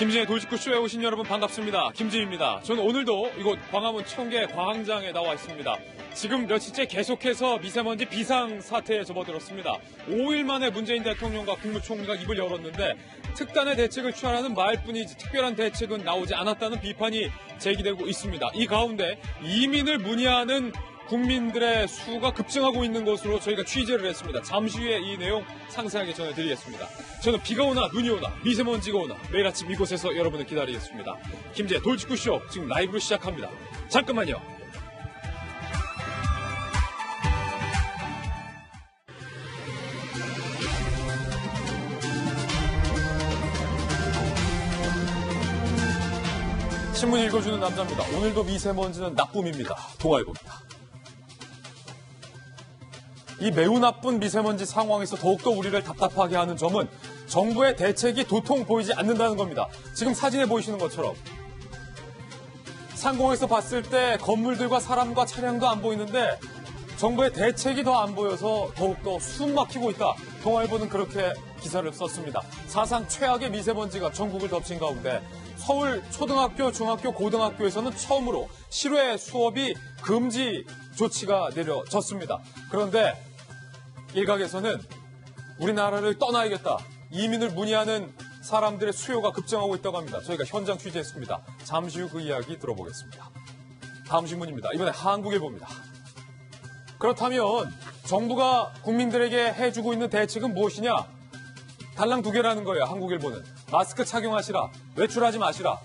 김진의 돌직구쇼에 오신 여러분 반갑습니다. 김진입니다. 저는 오늘도 이곳 광화문 청계 광장에 나와 있습니다. 지금 며칠째 계속해서 미세먼지 비상사태에 접어들었습니다. 5일 만에 문재인 대통령과 국무총리가 입을 열었는데 특단의 대책을 취하라는 말뿐이지 특별한 대책은 나오지 않았다는 비판이 제기되고 있습니다. 이 가운데 이민을 문의하는 국민들의 수가 급증하고 있는 것으로 저희가 취재를 했습니다. 잠시 후에 이 내용 상세하게 전해드리겠습니다. 저는 비가 오나 눈이 오나 미세먼지가 오나 매일 아침 이곳에서 여러분을 기다리겠습니다. 김재의 돌직구쇼 지금 라이브로 시작합니다. 잠깐만요. 신문 읽어주는 남자입니다. 오늘도 미세먼지는 나쁨입니다. 동아일보입니다. 이 매우 나쁜 미세먼지 상황에서 더욱더 우리를 답답하게 하는 점은 정부의 대책이 도통 보이지 않는다는 겁니다. 지금 사진에 보이시는 것처럼 상공에서 봤을 때 건물들과 사람과 차량도 안 보이는데 정부의 대책이 더 안 보여서 더욱더 숨 막히고 있다. 동아일보는 그렇게 기사를 썼습니다. 사상 최악의 미세먼지가 전국을 덮친 가운데 서울 초등학교, 중학교, 고등학교에서는 처음으로 실외 수업이 금지 조치가 내려졌습니다. 그런데 일각에서는 우리나라를 떠나야겠다. 이민을 문의하는 사람들의 수요가 급증하고 있다고 합니다. 저희가 현장 취재했습니다. 잠시 후 그 이야기 들어보겠습니다. 다음 신문입니다. 이번에 한국일보입니다. 그렇다면 정부가 국민들에게 해주고 있는 대책은 무엇이냐? 달랑 두 개라는 거예요. 한국일보는. 마스크 착용하시라. 외출하지 마시라.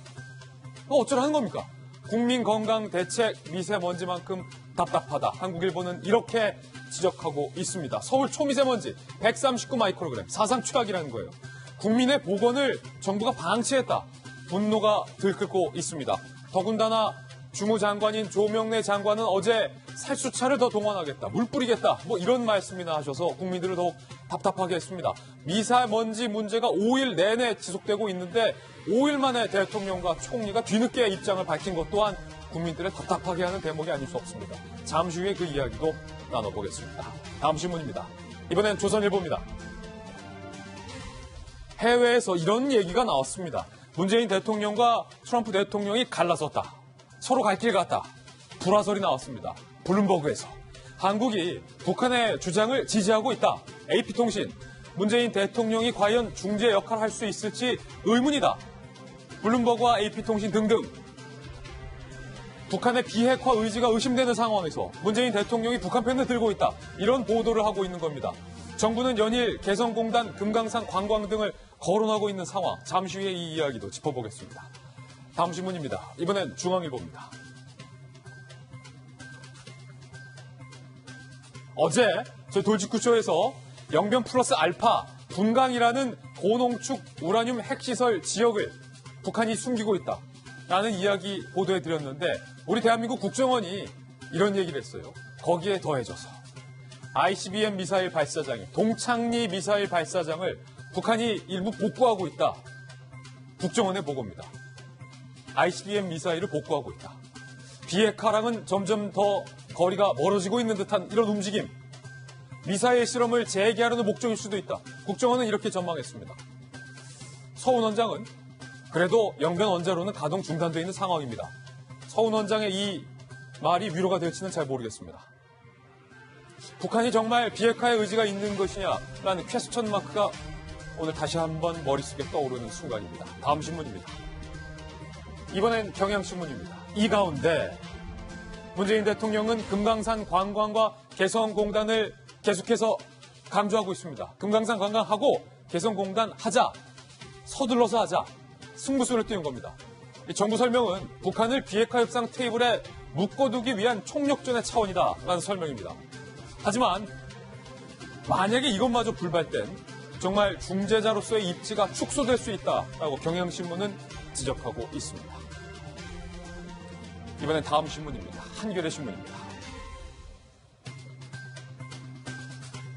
어쩌라는 겁니까? 국민건강대책 미세먼지만큼 답답하다. 한국일보는 이렇게 지적하고 있습니다. 서울 초미세먼지 139 마이크로그램 사상 최악이라는 거예요. 국민의 보건을 정부가 방치했다. 분노가 들끓고 있습니다. 더군다나 주무장관인 조명래 장관은 어제 살수차를 더 동원하겠다. 물 뿌리겠다. 이런 말씀이나 하셔서 국민들을 더욱 답답하게 했습니다. 미세먼지 문제가 5일 내내 지속되고 있는데 5일 만에 대통령과 총리가 뒤늦게 입장을 밝힌 것 또한 국민들을 답답하게 하는 대목이 아닐 수 없습니다. 잠시 후에 그 이야기도 나눠보겠습니다. 다음 신문입니다. 이번엔 조선일보입니다. 해외에서 이런 얘기가 나왔습니다. 문재인 대통령과 트럼프 대통령이 갈라섰다. 서로 갈 길 같다. 불화설이 나왔습니다. 블룸버그에서. 한국이 북한의 주장을 지지하고 있다. AP통신. 문재인 대통령이 과연 중재 역할을 할 수 있을지 의문이다. 블룸버그와 AP통신 등등. 북한의 비핵화 의지가 의심되는 상황에서 문재인 대통령이 북한 편을 들고 있다. 이런 보도를 하고 있는 겁니다. 정부는 연일 개성공단, 금강산 관광 등을 거론하고 있는 상황. 잠시 후에 이 이야기도 짚어보겠습니다. 다음 신문입니다. 이번엔 중앙일보입니다. 어제 저희 돌직구쇼에서 영변 플러스 알파 분강이라는 고농축 우라늄 핵시설 지역을 북한이 숨기고 있다. 라는 이야기 보도해드렸는데 우리 대한민국 국정원이 이런 얘기를 했어요. 거기에 더해져서 ICBM 미사일 발사장인 동창리 미사일 발사장을 북한이 일부 복구하고 있다. 국정원의 보고입니다. ICBM 미사일을 복구하고 있다. 비핵화랑은 점점 더 거리가 멀어지고 있는 듯한 이런 움직임. 미사일 실험을 재개하려는 목적일 수도 있다. 국정원은 이렇게 전망했습니다. 서훈 원장은 그래도 영변 원자로는 가동 중단되어 있는 상황입니다. 서훈 원장의 이 말이 위로가 될지는 잘 모르겠습니다. 북한이 정말 비핵화의 의지가 있는 것이냐라는 퀘스천 마크가 오늘 다시 한번 머릿속에 떠오르는 순간입니다. 다음 신문입니다. 이번엔 경향신문입니다. 이 가운데 문재인 대통령은 금강산 관광과 개성공단을 계속해서 강조하고 있습니다. 금강산 관광하고 개성공단 하자. 서둘러서 하자. 승부수를 띄운 겁니다. 이 정부 설명은 북한을 비핵화 협상 테이블에 묶어두기 위한 총력전의 차원이다라는 설명입니다. 하지만 만약에 이것마저 불발된 정말 중재자로서의 입지가 축소될 수 있다라고 경향신문은 지적하고 있습니다. 이번엔 다음 신문입니다. 한겨레 신문입니다.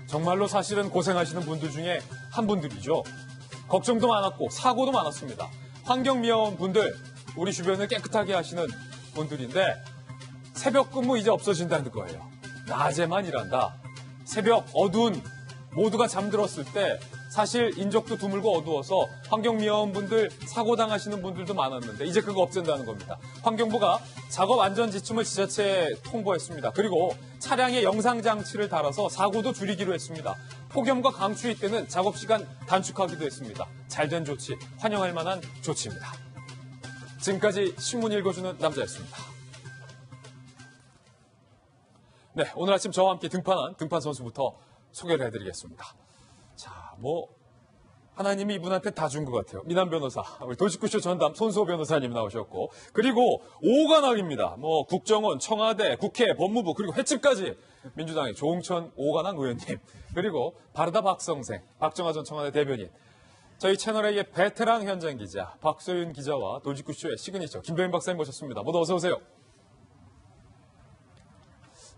정말로 사실은 고생하시는 분들 중에 한 분들이죠. 걱정도 많았고 사고도 많았습니다. 환경미화원 분들, 우리 주변을 깨끗하게 하시는 분들인데 새벽 근무 이제 없어진다는 거예요. 낮에만 일한다. 새벽 어두운 모두가 잠들었을 때 사실 인적도 드물고 어두워서 환경미화원분들 사고 당하시는 분들도 많았는데 이제 그거 없앤다는 겁니다. 환경부가 작업 안전 지침을 지자체에 통보했습니다. 그리고 차량에 영상 장치를 달아서 사고도 줄이기로 했습니다. 폭염과 강추위 때는 작업 시간 단축하기도 했습니다. 잘된 조치, 환영할 만한 조치입니다. 지금까지 신문 읽어주는 남자였습니다. 네, 오늘 아침 저와 함께 등판한 등판 선수부터 소개를 해드리겠습니다. 자, 하나님이 이분한테 다 준 것 같아요. 미남 변호사, 우리 돌직구쇼 전담 손수호 변호사님 나오셨고, 그리고 오관왕입니다. 국정원, 청와대, 국회, 법무부, 그리고 횟집까지 민주당의 조응천 오관왕 의원님, 그리고 바르다 박성생, 박정하 전 청와대 대변인, 저희 채널A의 베테랑 현장 기자 박소윤 기자와 돌직구쇼의 시그니처 김도현 박사님 모셨습니다. 모두 어서 오세요.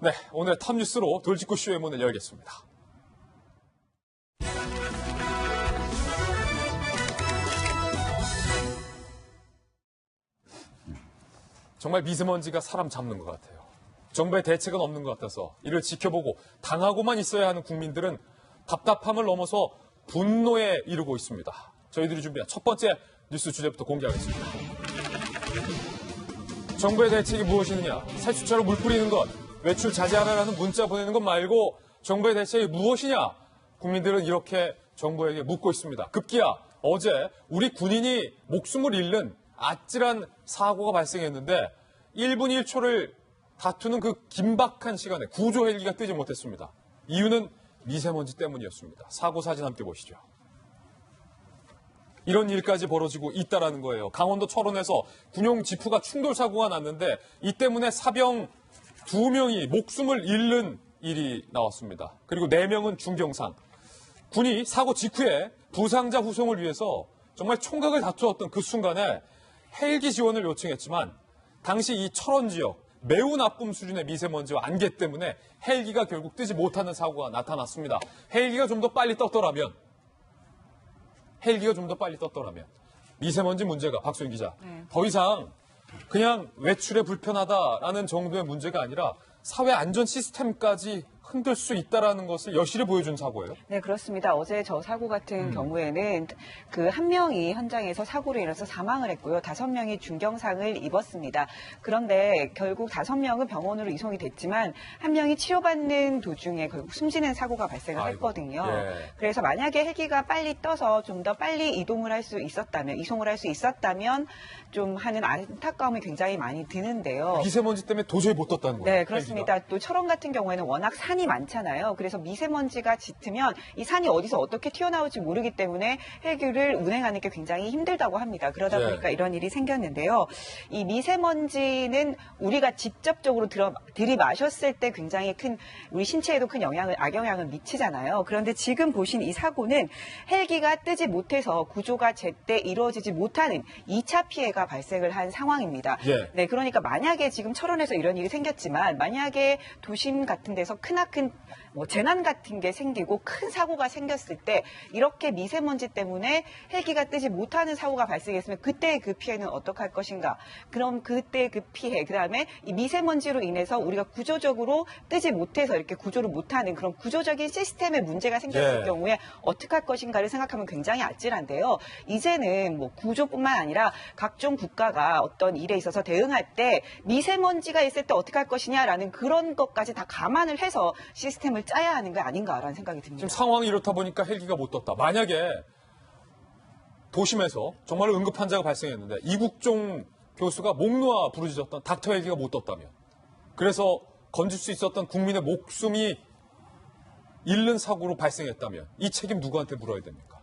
네, 오늘 탑뉴스로 돌직구쇼의 문을 열겠습니다. 정말 미세먼지가 사람 잡는 것 같아요. 정부의 대책은 없는 것 같아서 이를 지켜보고 당하고만 있어야 하는 국민들은 답답함을 넘어서 분노에 이르고 있습니다. 저희들이 준비한 첫 번째 뉴스 주제부터 공개하겠습니다. 정부의 대책이 무엇이느냐? 세수차로 물 뿌리는 것, 외출 자제하라는 문자 보내는 것 말고 정부의 대책이 무엇이냐? 국민들은 이렇게 정부에게 묻고 있습니다. 급기야 어제 우리 군인이 목숨을 잃는 아찔한 사고가 발생했는데 1분 1초를 다투는 그 긴박한 시간에 구조 헬기가 뜨지 못했습니다. 이유는 미세먼지 때문이었습니다. 사고 사진 함께 보시죠. 이런 일까지 벌어지고 있다라는 거예요. 강원도 철원에서 군용 지프가 충돌 사고가 났는데 이 때문에 사병 2명이 목숨을 잃는 일이 나왔습니다. 그리고 4명은 중경상. 군이 사고 직후에 부상자 후송을 위해서 정말 총각을 다투었던 그 순간에 헬기 지원을 요청했지만 당시 이 철원 지역 매우 나쁨 수준의 미세먼지와 안개 때문에 헬기가 결국 뜨지 못하는 사고가 나타났습니다. 헬기가 좀 더 빨리 떴더라면 미세먼지 문제가 박소연 기자 더 이상 그냥 외출에 불편하다라는 정도의 문제가 아니라 사회 안전 시스템까지 흔들 수 있다라는 것을 여실히 보여준 사고예요. 네, 그렇습니다. 어제 저 사고 같은 경우에는 그 한 명이 현장에서 사고로 인해서 사망을 했고요. 5명이 중경상을 입었습니다. 그런데 결국 5명은 병원으로 이송이 됐지만 한 명이 치료받는 도중에 결국 숨지는 사고가 발생을 했거든요. 예. 그래서 만약에 헬기가 빨리 떠서 좀 더 빨리 이송을 할 수 있었다면 좀 하는 안타까움이 굉장히 많이 드는데요. 미세먼지 때문에 도저히 못 떴다는 거예요. 네, 그렇습니다. 헬기가. 또 철원 같은 경우에는 워낙 산이 많잖아요. 그래서 미세먼지가 짙으면 이 산이 어디서 어떻게 튀어나올지 모르기 때문에 헬기를 운행하는 게 굉장히 힘들다고 합니다. 그러다 보니까 이런 일이 생겼는데요. 이 미세먼지는 우리가 직접적으로 들이마셨을 때 굉장히 우리 신체에도 큰 악영향을 미치잖아요. 그런데 지금 보신 이 사고는 헬기가 뜨지 못해서 구조가 제때 이루어지지 못하는 2차 피해가 발생을 한 상황입니다. 네, 그러니까 만약에 지금 철원에서 이런 일이 생겼지만 만약에 도심 같은 데서 크나큰 재난 같은 게 생기고 큰 사고가 생겼을 때 이렇게 미세먼지 때문에 헬기가 뜨지 못하는 사고가 발생했으면 그때의 그 피해는 어떻게 할 것인가? 그럼 그때의 그 피해, 그다음에 이 미세먼지로 인해서 우리가 구조적으로 뜨지 못해서 이렇게 구조를 못하는 그런 구조적인 시스템에 문제가 생겼을 경우에 어떻게 할 것인가를 생각하면 굉장히 아찔한데요. 이제는 구조뿐만 아니라 각종 국가가 어떤 일에 있어서 대응할 때 미세먼지가 있을 때 어떻게 할 것이냐라는 그런 것까지 다 감안을 해서 시스템을 짜야 하는 게 아닌가라는 생각이 듭니다. 지금 상황이 이렇다 보니까 헬기가 못 떴다. 만약에 도심에서 정말로 응급 환자가 발생했는데 이국종 교수가 목 놓아 부르짖었던 닥터 헬기가 못 떴다면, 그래서 건질 수 있었던 국민의 목숨이 잃는 사고로 발생했다면 이 책임 누구한테 물어야 됩니까?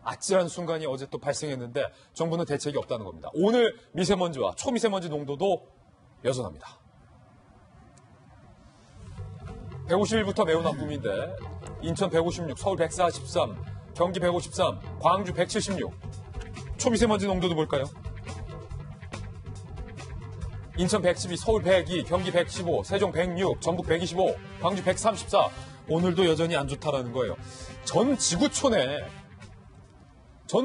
아찔한 순간이 어제 또 발생했는데 정부는 대책이 없다는 겁니다. 오늘 미세먼지와 초미세먼지 농도도 여전합니다. 151부터 매우 나쁨인데 인천 156, 서울 143, 경기 153, 광주 176. 초미세먼지 농도도 볼까요? 인천 112, 서울 102, 경기 115, 세종 106, 전북 125, 광주 134. 오늘도 여전히 안 좋다라는 거예요. 전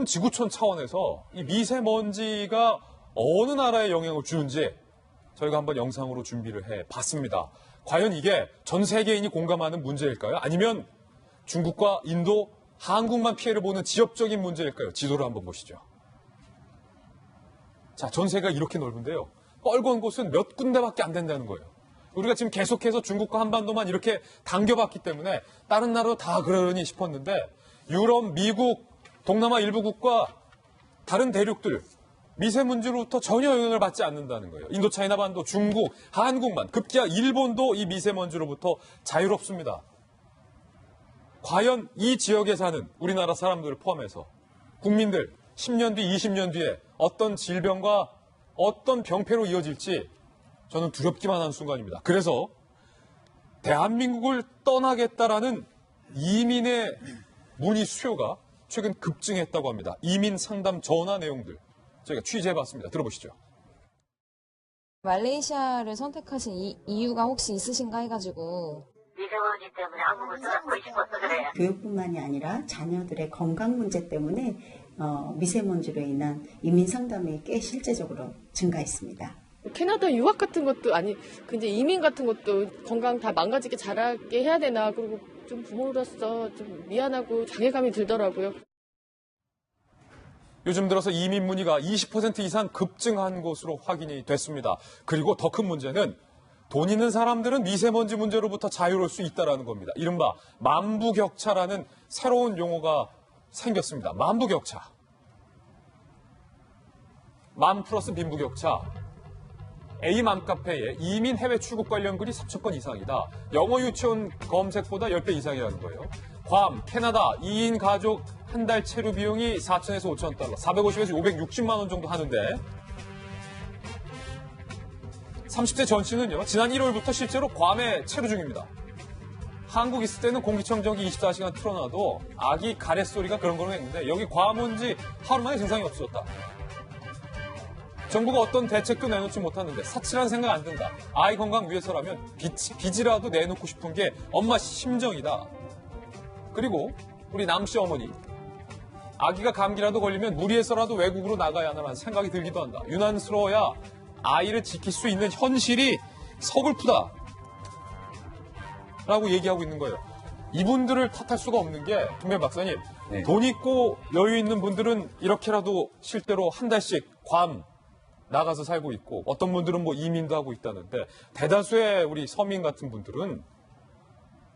지구촌 차원에서 이 미세먼지가 어느 나라에 영향을 주는지 저희가 한번 영상으로 준비를 해봤습니다. 과연 이게 전 세계인이 공감하는 문제일까요? 아니면 중국과 인도, 한국만 피해를 보는 지역적인 문제일까요? 지도를 한번 보시죠. 자, 전세가 이렇게 넓은데요. 뻘건 곳은 몇 군데밖에 안 된다는 거예요. 우리가 지금 계속해서 중국과 한반도만 이렇게 당겨봤기 때문에 다른 나라도 다 그러려니 싶었는데 유럽, 미국, 동남아 일부 국가 다른 대륙들 미세먼지로부터 전혀 영향을 받지 않는다는 거예요. 인도차이나 반도, 중국, 한국만, 급기야 일본도 이 미세먼지로부터 자유롭습니다. 과연 이 지역에 사는 우리나라 사람들을 포함해서 국민들 10년 뒤, 20년 뒤에 어떤 질병과 어떤 병폐로 이어질지 저는 두렵기만 한 순간입니다. 그래서 대한민국을 떠나겠다라는 이민의 문의 수요가 최근 급증했다고 합니다. 이민 상담 전화 내용들 저희가 취재해봤습니다. 들어보시죠. 말레이시아를 선택하신 이유가 혹시 있으신가 해가지고. 미세먼지 때문에 한국을 떠나고 싶어서 그래요. 교육뿐만이 아니라 자녀들의 건강 문제 때문에 미세먼지로 인한 이민 상담이 꽤 실제적으로 증가했습니다. 캐나다 유학 같은 것도 아니 근데 이민 같은 것도 건강 다 망가지게 자라게 해야 되나 그리고 좀 부모로서 좀 미안하고 자괴감이 들더라고요. 요즘 들어서 이민 문의가 20% 이상 급증한 것으로 확인이 됐습니다. 그리고 더 큰 문제는 돈 있는 사람들은 미세먼지 문제로부터 자유로울 수 있다는 겁니다. 이른바 만부격차라는 새로운 용어가 생겼습니다. 만부격차. 만 플러스 빈부격차. A 맘카페에 이민 해외 출국 관련 글이 3,000건 이상이다. 영어 유치원 검색보다 10배 이상이라는 거예요. 괌, 캐나다 2인 가족 한 달 체류 비용이 4,000에서 5,000 달러, 450에서 560만 원 정도 하는데 30대 전 씨는요, 지난 1월부터 실제로 괌에 체류 중입니다. 한국 있을 때는 공기청정기 24시간 틀어놔도 아기 가래소리가 그런 거로 했는데 여기 괌 온 지 하루 만에 증상이 없어졌다. 정부가 어떤 대책도 내놓지 못하는데 사치란 생각 안 든다. 아이 건강 위해서라면 빚이라도 내놓고 싶은 게 엄마 심정이다. 그리고 우리 남씨 어머니. 아기가 감기라도 걸리면 무리해서라도 외국으로 나가야 하나라는 생각이 들기도 한다. 유난스러워야 아이를 지킬 수 있는 현실이 서글프다. 라고 얘기하고 있는 거예요. 이분들을 탓할 수가 없는 게 김배 박사님. 네. 돈 있고 여유 있는 분들은 이렇게라도 실제로 한 달씩 괌 나가서 살고 있고 어떤 분들은 뭐 이민도 하고 있다는데 대다수의 우리 서민 같은 분들은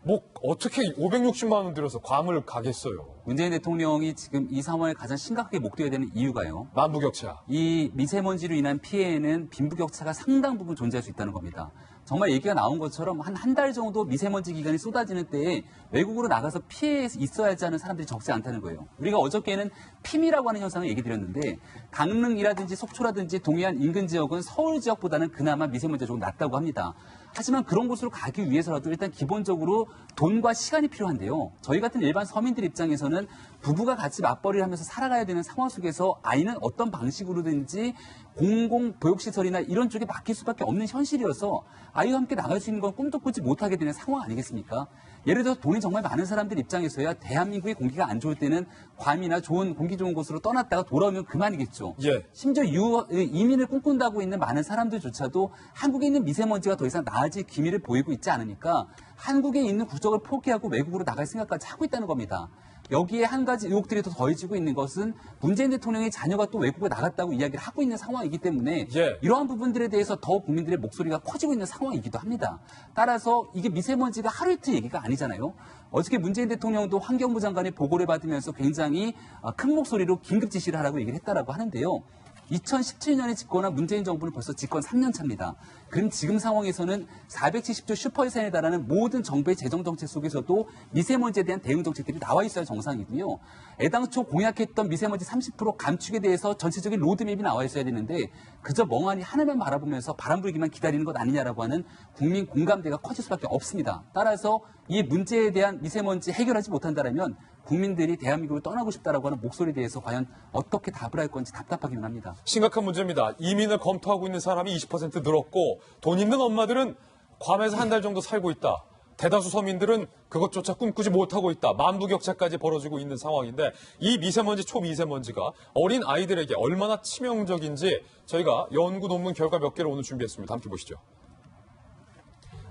뭐 어떻게 560만 원 들여서 괌을 가겠어요. 문재인 대통령이 지금 이 상황을 가장 심각하게 목도해야 되는 이유가요. 만부격차. 이 미세먼지로 인한 피해에는 빈부격차가 상당 부분 존재할 수 있다는 겁니다. 정말 얘기가 나온 것처럼 한 달 정도 미세먼지 기간이 쏟아지는 때에 외국으로 나가서 피해 있어야지 하는 사람들이 적지 않다는 거예요. 우리가 어저께는 피미라고 하는 현상을 얘기 드렸는데 강릉이라든지 속초라든지 동해안 인근 지역은 서울 지역보다는 그나마 미세먼지가 조금 낮다고 합니다. 하지만 그런 곳으로 가기 위해서라도 일단 기본적으로 돈과 시간이 필요한데요. 저희 같은 일반 서민들 입장에서는 부부가 같이 맞벌이를 하면서 살아가야 되는 상황 속에서 아이는 어떤 방식으로든지 공공보육시설이나 이런 쪽에 맡길 수밖에 없는 현실이어서 아이와 함께 나갈 수 있는 건 꿈도 꾸지 못하게 되는 상황 아니겠습니까? 예를 들어 돈이 정말 많은 사람들 입장에서야 대한민국의 공기가 안 좋을 때는 괌이나 공기 좋은 곳으로 떠났다가 돌아오면 그만이겠죠. 예. 심지어 이민을 꿈꾼다고 있는 많은 사람들조차도 한국에 있는 미세먼지가 더 이상 나아질 기미를 보이고 있지 않으니까 한국에 있는 국적을 포기하고 외국으로 나갈 생각까지 하고 있다는 겁니다. 여기에 한 가지 의혹들이 더 더해지고 있는 것은 문재인 대통령의 자녀가 또 외국에 나갔다고 이야기를 하고 있는 상황이기 때문에 예. 이러한 부분들에 대해서 더 국민들의 목소리가 커지고 있는 상황이기도 합니다. 따라서 이게 미세먼지가 하루 이틀 얘기가 아니잖아요. 어저께 문재인 대통령도 환경부 장관의 보고를 받으면서 굉장히 큰 목소리로 긴급 지시를 하라고 얘기를 했다라고 하는데요. 2017년에 집권한 문재인 정부는 벌써 집권 3년 차입니다. 그럼 지금 상황에서는 470조 슈퍼 예산에 달하는 모든 정부의 재정 정책 속에서도 미세먼지에 대한 대응 정책들이 나와 있어야 정상이고요. 애당초 공약했던 미세먼지 30% 감축에 대해서 전체적인 로드맵이 나와 있어야 되는데 그저 멍하니 하늘만 바라보면서 바람 불기만 기다리는 것 아니냐라고 하는 국민 공감대가 커질 수밖에 없습니다. 따라서 이 문제에 대한 미세먼지 해결하지 못한다면 국민들이 대한민국을 떠나고 싶다라고 하는 목소리에 대해서 과연 어떻게 답을 할 건지 답답하기는 합니다. 심각한 문제입니다. 이민을 검토하고 있는 사람이 20% 늘었고 돈 있는 엄마들은 괌에서 한 달 정도 살고 있다. 대다수 서민들은 그것조차 꿈꾸지 못하고 있다. 만부격차까지 벌어지고 있는 상황인데 이 미세먼지, 초미세먼지가 어린 아이들에게 얼마나 치명적인지 저희가 연구 논문 결과 몇 개를 오늘 준비했습니다. 함께 보시죠.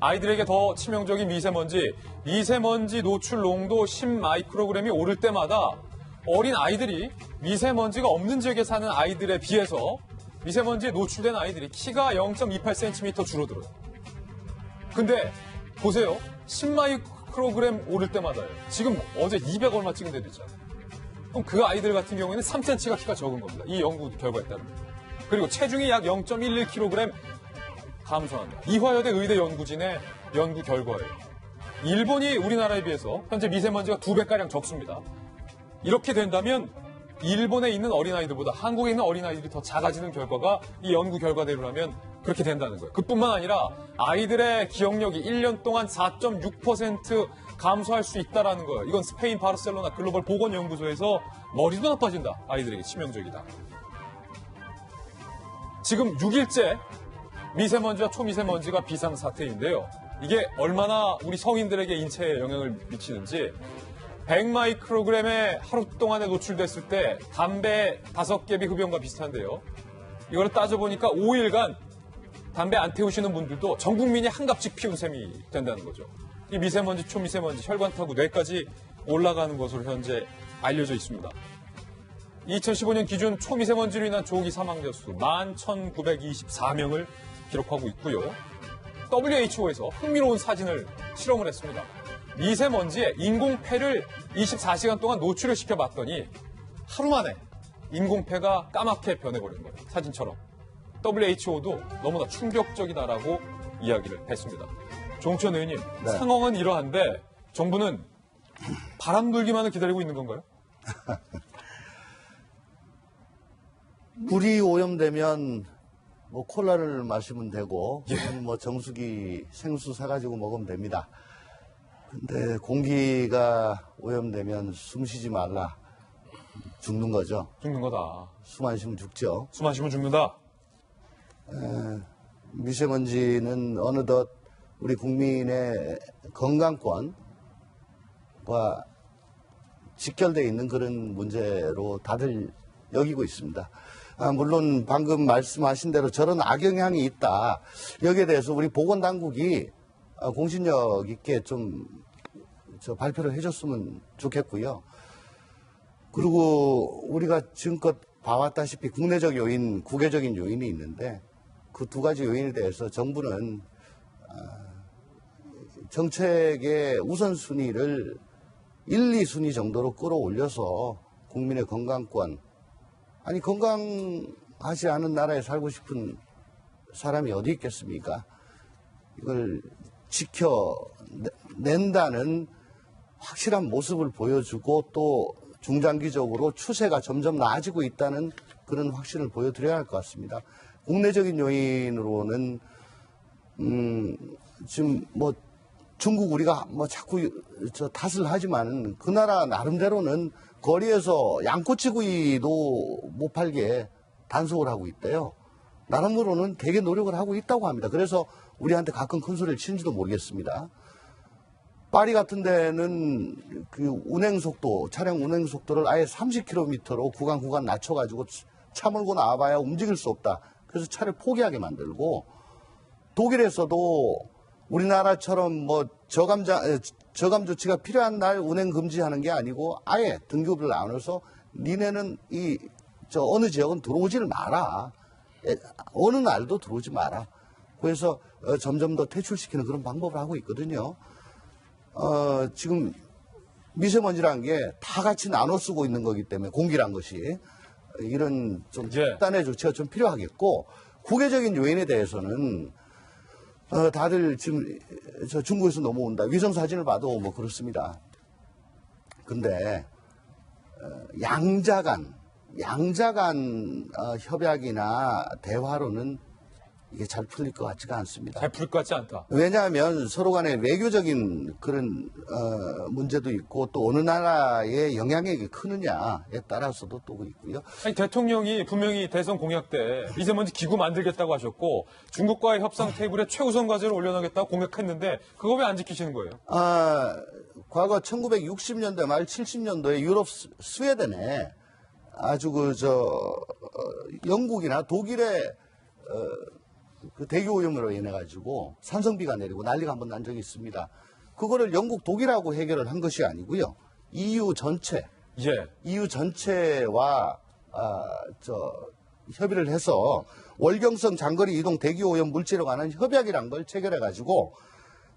아이들에게 더 치명적인 미세먼지 노출 농도 10마이크로그램이 오를 때마다 어린 아이들이 미세먼지가 없는 지역에 사는 아이들에 비해서 미세먼지에 노출된 아이들이 키가 0.28cm 줄어들어요. 근데 보세요. 10마이크로그램 오를 때마다요. 지금 어제 200 얼마 찍은 데도 있잖아요. 그럼 그 아이들 같은 경우에는 3cm가 키가 적은 겁니다. 이 연구 결과에 따르면. 그리고 체중이 약 0.11kg 감소한다. 이화여대 의대 연구진의 연구 결과예요. 일본이 우리나라에 비해서 현재 미세먼지가 2배가량 적습니다. 이렇게 된다면 일본에 있는 어린아이들보다 한국에 있는 어린아이들이 더 작아지는 결과가 이 연구 결과대로라면 그렇게 된다는 거예요. 그뿐만 아니라 아이들의 기억력이 1년 동안 4.6% 감소할 수 있다는 거예요. 이건 스페인 바르셀로나 글로벌 보건연구소에서 머리도 나빠진다. 아이들에게 치명적이다. 지금 6일째 미세먼지와 초미세먼지가 비상사태인데요. 이게 얼마나 우리 성인들에게 인체에 영향을 미치는지 100마이크로그램에 하루 동안에 노출됐을 때 담배 5개비 흡연과 비슷한데요. 이거를 따져보니까 5일간 담배 안 태우시는 분들도 전 국민이 한갑씩 피운 셈이 된다는 거죠. 이 미세먼지, 초미세먼지, 혈관 타고 뇌까지 올라가는 것으로 현재 알려져 있습니다. 2015년 기준 초미세먼지로 인한 조기 사망자 수 11,924명을 기록하고 있고요. WHO에서 흥미로운 사진을 실험을 했습니다. 미세먼지에 인공폐를 24시간 동안 노출을 시켜봤더니 하루 만에 인공폐가 까맣게 변해버린 거예요. 사진처럼. WHO도 너무나 충격적이다라고 이야기를 했습니다. 종천 의원님, 네. 상황은 이러한데 정부는 바람 불기만을 기다리고 있는 건가요? 물이 오염되면 뭐 콜라를 마시면 되고 뭐 정수기 생수 사가지고 먹으면 됩니다. 근데 공기가 오염되면 숨 쉬지 말라. 죽는 거죠. 죽는 거다. 숨 안 쉬면 죽죠. 숨 안 쉬면 죽는다. 미세먼지는 어느덧 우리 국민의 건강권과 직결되어 있는 그런 문제로 다들 여기고 있습니다. 물론 방금 말씀하신 대로 저런 악영향이 있다. 여기에 대해서 우리 보건당국이 공신력 있게 좀 발표를 해줬으면 좋겠고요. 그리고 우리가 지금껏 봐왔다시피 국내적 요인, 국외적인 요인이 있는데 그 두 가지 요인에 대해서 정부는 정책의 우선순위를 1, 2순위 정도로 끌어올려서 국민의 건강권, 아니 건강하지 않은 나라에 살고 싶은 사람이 어디 있겠습니까? 이걸 지켜낸다는 확실한 모습을 보여주고 또 중장기적으로 추세가 점점 나아지고 있다는 그런 확신을 보여드려야 할 것 같습니다. 국내적인 요인으로는 지금 뭐 중국 우리가 뭐 자꾸 탓을 하지만 그 나라 나름대로는 거리에서 양꼬치구이도 못 팔게 단속을 하고 있대요. 나름으로는 되게 노력을 하고 있다고 합니다. 그래서 우리한테 가끔 큰 소리를 치는지도 모르겠습니다. 파리 같은 데는 그 차량 운행 속도를 아예 30km로 구간 낮춰가지고 차 몰고 나와봐야 움직일 수 없다. 그래서 차를 포기하게 만들고, 독일에서도 우리나라처럼 뭐 저감 조치가 필요한 날 운행 금지하는 게 아니고 아예 등급을 나눠서 니네는 어느 지역은 들어오지를 마라. 어느 날도 들어오지 마라. 그래서 점점 더 퇴출시키는 그런 방법을 하고 있거든요. 지금 미세먼지라는 게 다 같이 나눠 쓰고 있는 거기 때문에 공기란 것이 이런 좀 집단의 조치가 좀 필요하겠고, 국외적인 요인에 대해서는 다들 지금 중국에서 넘어온다. 위성 사진을 봐도 뭐 그렇습니다. 근데 양자 간 협약이나 대화로는 이게 잘 풀릴 것 같지가 않습니다. 잘 풀릴 것 같지 않다. 왜냐하면 서로 간에 외교적인 그런 문제도 있고 또 어느 나라의 영향력이 크느냐에 따라서도 또 있고요. 아니, 대통령이 분명히 대선 공약 때 미세먼지 기구 만들겠다고 하셨고 중국과의 협상 테이블에 최우선 과제를 올려놓겠다고 공약했는데 그거 왜 안 지키시는 거예요? 과거 1960년대 말 70년도에 유럽 스웨덴에 아주 영국이나 독일의 그 대기오염으로 인해 가지고 산성비가 내리고 난리가 한번 난 적이 있습니다. 그거를 영국, 독일하고 해결을 한 것이 아니고요. EU 전체와 협의를 해서 월경성 장거리 이동 대기오염 물질에 관한 협약이란 걸 체결해 가지고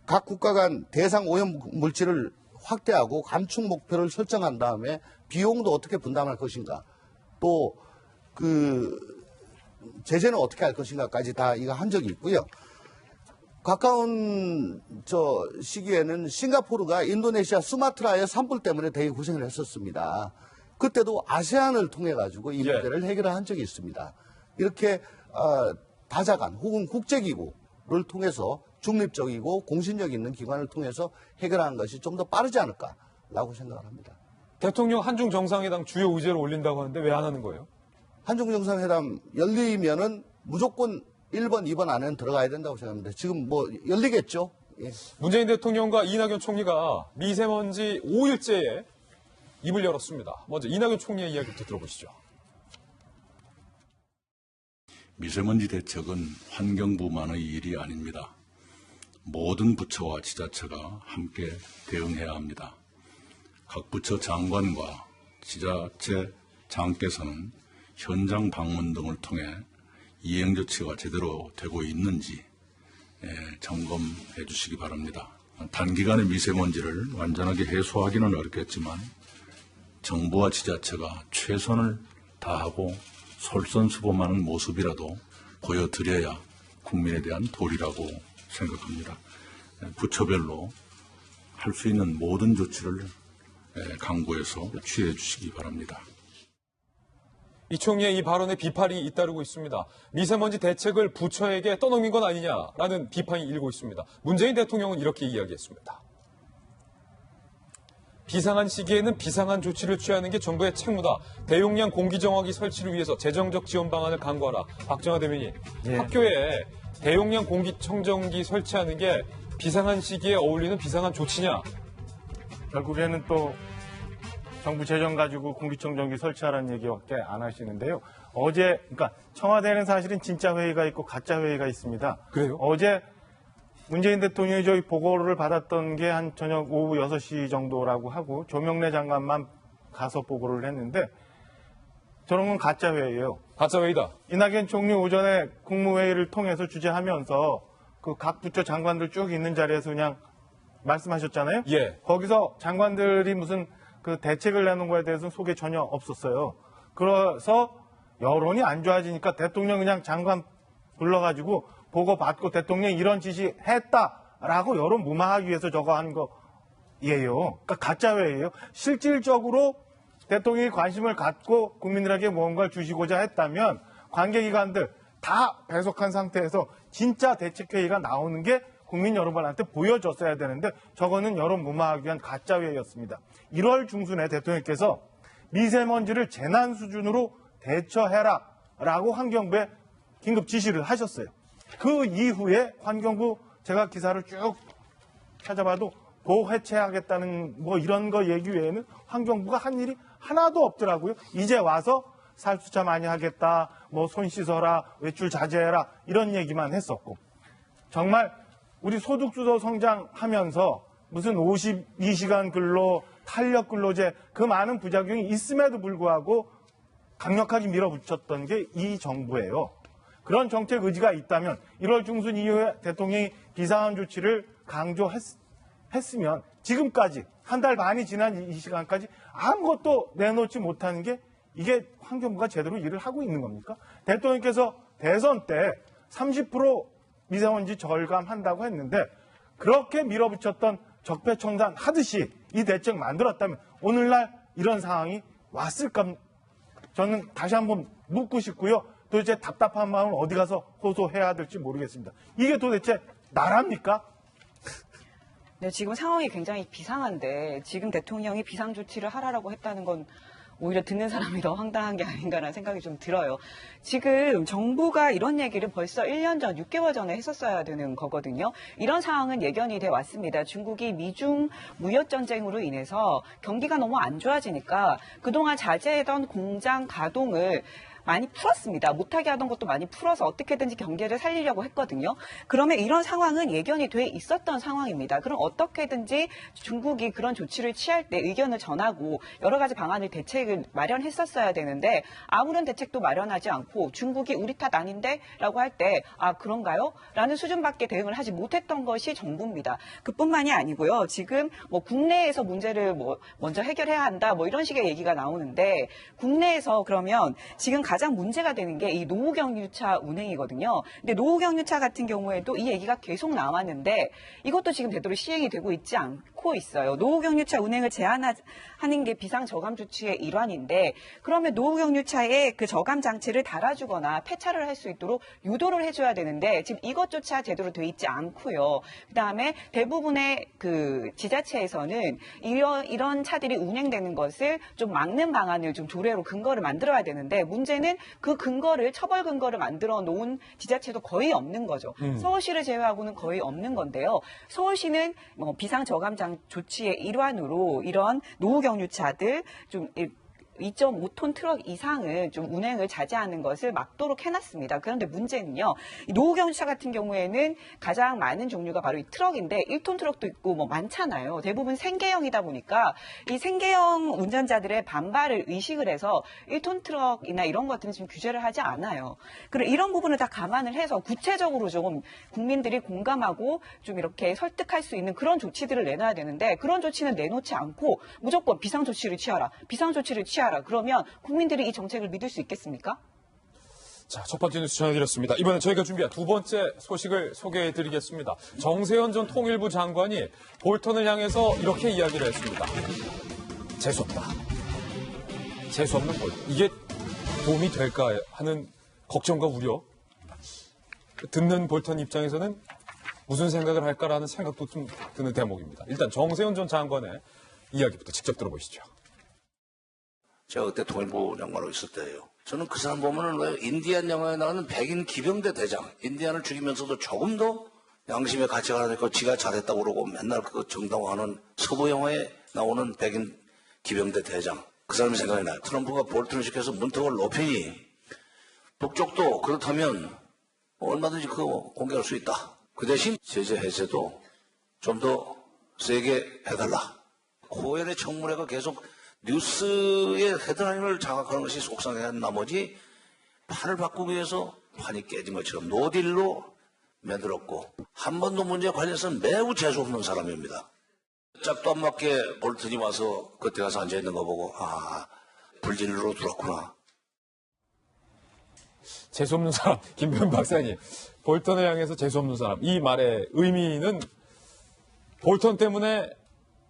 각 국가 간 대상 오염 물질을 확대하고 감축 목표를 설정한 다음에 비용도 어떻게 분담할 것인가, 또 제재는 어떻게 할 것인가까지 다 이거 한 적이 있고요. 가까운 시기에는 싱가포르가 인도네시아 수마트라의 산불 때문에 되게 고생을 했었습니다. 그때도 아세안을 통해 가지고 이 문제를 해결한 적이 있습니다. 이렇게 다자간 혹은 국제기구를 통해서 중립적이고 공신력 있는 기관을 통해서 해결하는 것이 좀 더 빠르지 않을까라고 생각을 합니다. 대통령 한중 정상회담 주요 의제를 올린다고 하는데 왜 안 하는 거예요? 한중 정상회담 열리면은 무조건 1번, 2번 안에는 들어가야 된다고 생각합니다. 지금 뭐 열리겠죠? 예. 문재인 대통령과 이낙연 총리가 미세먼지 5일째에 입을 열었습니다. 먼저 이낙연 총리의 이야기부터 들어보시죠. 미세먼지 대책은 환경부만의 일이 아닙니다. 모든 부처와 지자체가 함께 대응해야 합니다. 각 부처 장관과 지자체 장께서는 현장 방문 등을 통해 이행 조치가 제대로 되고 있는지 점검해 주시기 바랍니다. 단기간에 미세먼지를 완전하게 해소하기는 어렵겠지만 정부와 지자체가 최선을 다하고 솔선수범하는 모습이라도 보여드려야 국민에 대한 도리라고 생각합니다. 부처별로 할 수 있는 모든 조치를 강구해서 취해 주시기 바랍니다. 이 총리의 이 발언에 비판이 잇따르고 있습니다. 미세먼지 대책을 부처에게 떠넘긴 건 아니냐라는 비판이 일고 있습니다. 문재인 대통령은 이렇게 이야기했습니다. 비상한 시기에는 비상한 조치를 취하는 게 정부의 책무다. 대용량 공기정화기 설치를 위해서 재정적 지원 방안을 강구하라. 박정하 대변인, 학교에 대용량 공기청정기 설치하는 게 비상한 시기에 어울리는 비상한 조치냐? 결국에는 또 정부 재정 가지고 공기청정기 설치하라는 얘기밖에 안 하시는데요. 어제, 그러니까 청와대는 사실은 진짜 회의가 있고 가짜 회의가 있습니다. 그래요? 어제 문재인 대통령이 저희 보고를 받았던 게 한 저녁 오후 6시 정도라고 하고 조명래 장관만 가서 보고를 했는데 저런 건 가짜 회의예요. 가짜 회의다. 이낙연 총리 오전에 국무회의를 통해서 주재하면서 그 각 부처 장관들 쭉 있는 자리에서 그냥 말씀하셨잖아요. 예. 거기서 장관들이 무슨 그 대책을 내는 거에 대해서는 소개 전혀 없었어요. 그래서 여론이 안 좋아지니까 대통령 그냥 장관 불러가지고 보고 받고 대통령이 이런 지시 했다라고 여론 무마하기 위해서 저거 한 거예요. 그러니까 가짜 회의예요. 실질적으로 대통령이 관심을 갖고 국민들에게 무언가를 주시고자 했다면 관계기관들 다 배속한 상태에서 진짜 대책회의가 나오는 게 국민 여러분한테 보여줬어야 되는데 저거는 여론 무마하기 위한 가짜 회의였습니다. 1월 중순에 대통령께서 미세먼지를 재난 수준으로 대처해라라고 환경부에 긴급 지시를 하셨어요. 그 이후에 환경부 제가 기사를 쭉 찾아봐도 보해체하겠다는 뭐 이런 거 얘기 외에는 환경부가 한 일이 하나도 없더라고요. 이제 와서 살수차 많이 하겠다, 뭐 손 씻어라, 외출 자제해라 이런 얘기만 했었고 정말 우리 소득주도 성장하면서 무슨 52시간 근로, 탄력 근로제 그 많은 부작용이 있음에도 불구하고 강력하게 밀어붙였던 게 이 정부예요. 그런 정책 의지가 있다면 1월 중순 이후에 대통령이 비상한 조치를 강조했으면 지금까지 한 달 반이 지난 이 시간까지 아무것도 내놓지 못하는 게 이게 환경부가 제대로 일을 하고 있는 겁니까? 대통령께서 대선 때 30% 미세먼지 절감한다고 했는데 그렇게 밀어붙였던 적폐청산 하듯이 이 대책 만들었다면 오늘날 이런 상황이 왔을까? 저는 다시 한번 묻고 싶고요. 도대체 답답한 마음을 어디 가서 호소해야 될지 모르겠습니다. 이게 도대체 나랍니까? 네, 지금 상황이 굉장히 비상한데 지금 대통령이 비상조치를 하라고 했다는 건 오히려 듣는 사람이 더 황당한 게 아닌가라는 생각이 좀 들어요. 지금 정부가 이런 얘기를 벌써 1년 전, 6개월 전에 했었어야 되는 거거든요. 이런 상황은 예견이 돼 왔습니다. 중국이 미중 무역전쟁으로 인해서 경기가 너무 안 좋아지니까 그동안 자제했던 공장 가동을 많이 풀었습니다. 못하게 하던 것도 많이 풀어서 어떻게든지 경제를 살리려고 했거든요. 그러면 이런 상황은 예견이 돼 있었던 상황입니다. 그럼 어떻게든지 중국이 그런 조치를 취할 때 의견을 전하고 여러 가지 방안을 대책을 마련했었어야 되는데 아무런 대책도 마련하지 않고 중국이 우리 탓 아닌데? 라고 할 때 아 그런가요? 라는 수준밖에 대응을 하지 못했던 것이 정부입니다. 그뿐만이 아니고요. 지금 뭐 국내에서 문제를 뭐 먼저 해결해야 한다 뭐 이런 식의 얘기가 나오는데 국내에서 그러면 지금 가장 문제가 되는 게 이 노후경유차 운행이거든요. 근데 노후경유차 같은 경우에도 이 얘기가 계속 나왔는데 이것도 지금 제대로 시행이 되고 있지 않고 있어요. 노후경유차 운행을 제한하는 게 비상저감 조치의 일환인데 그러면 노후경유차에 그 저감 장치를 달아주거나 폐차를 할 수 있도록 유도를 해줘야 되는데 지금 이것조차 제대로 돼 있지 않고요. 그다음에 대부분의 그 지자체에서는 이런 차들이 운행되는 것을 좀 막는 방안을 좀 조례로 근거를 만들어야 되는데 문제는 그 근거를 처벌 근거를 만들어 놓은 지자체도 거의 없는 거죠. 서울시를 제외하고는 거의 없는 건데요. 서울시는 뭐 비상저감장 조치의 일환으로 이런 노후경유차들 좀 2.5톤 트럭 이상은 좀 운행을 자제하는 것을 막도록 해놨습니다. 그런데 문제는요. 노후경유차 같은 경우에는 가장 많은 종류가 바로 이 트럭인데 1톤 트럭도 있고 뭐 많잖아요. 대부분 생계형이다 보니까 이 생계형 운전자들의 반발을 의식을 해서 1톤 트럭이나 이런 것들은 지금 규제를 하지 않아요. 그리고 이런 부분을 다 감안을 해서 구체적으로 좀 국민들이 공감하고 좀 이렇게 설득할 수 있는 그런 조치들을 내놔야 되는데 그런 조치는 내놓지 않고 무조건 비상조치를 취하라. 비상조치를 취하라. 그러면 국민들이 이 정책을 믿을 수 있겠습니까? 자, 첫 번째 뉴스 전해드렸습니다. 이번엔 저희가 준비한 두 번째 소식을 소개해드리겠습니다. 정세현 전 통일부 장관이 볼턴을 향해서 이렇게 이야기를 했습니다. 재수없다. 재수없는 볼. 이게 도움이 될까 하는 걱정과 우려. 듣는 볼턴 입장에서는 무슨 생각을 할까라는 생각도 좀 드는 대목입니다. 일단 정세현 전 장관의 이야기부터 직접 들어보시죠. 제가 그때 통일부 장관으로 있을 때예요. 저는 그 사람 보면은 왜 인디안 영화에 나오는 백인 기병대 대장, 인디안을 죽이면서도 조금 더 양심의 가치가 하니까 지가 잘했다고 그러고 맨날 그 정당화하는 서부 영화에 나오는 백인 기병대 대장, 그 사람이 생각이 나요. 트럼프가 볼턴을 시켜서 문턱을 높이니 북쪽도 그렇다면 얼마든지 그거 공개할 수 있다. 그 대신 제재 해제도 좀 더 세게 해달라. 코엘의 청문회가 계속 뉴스의 헤드라인을 장악하는 것이 속상한 나머지 판을 바꾸기 위해서 판이 깨진 것처럼 노딜로 만들었고 한 번도 문제에 관해서는 매우 재수없는 사람입니다. 짝도 안 맞게 볼턴이 와서 그때 가서 앉아있는 거 보고 아 불진으로 들었구나. 재수없는 사람, 김병현 박사님. 볼턴을 향해서 재수없는 사람. 이 말의 의미는 볼턴 때문에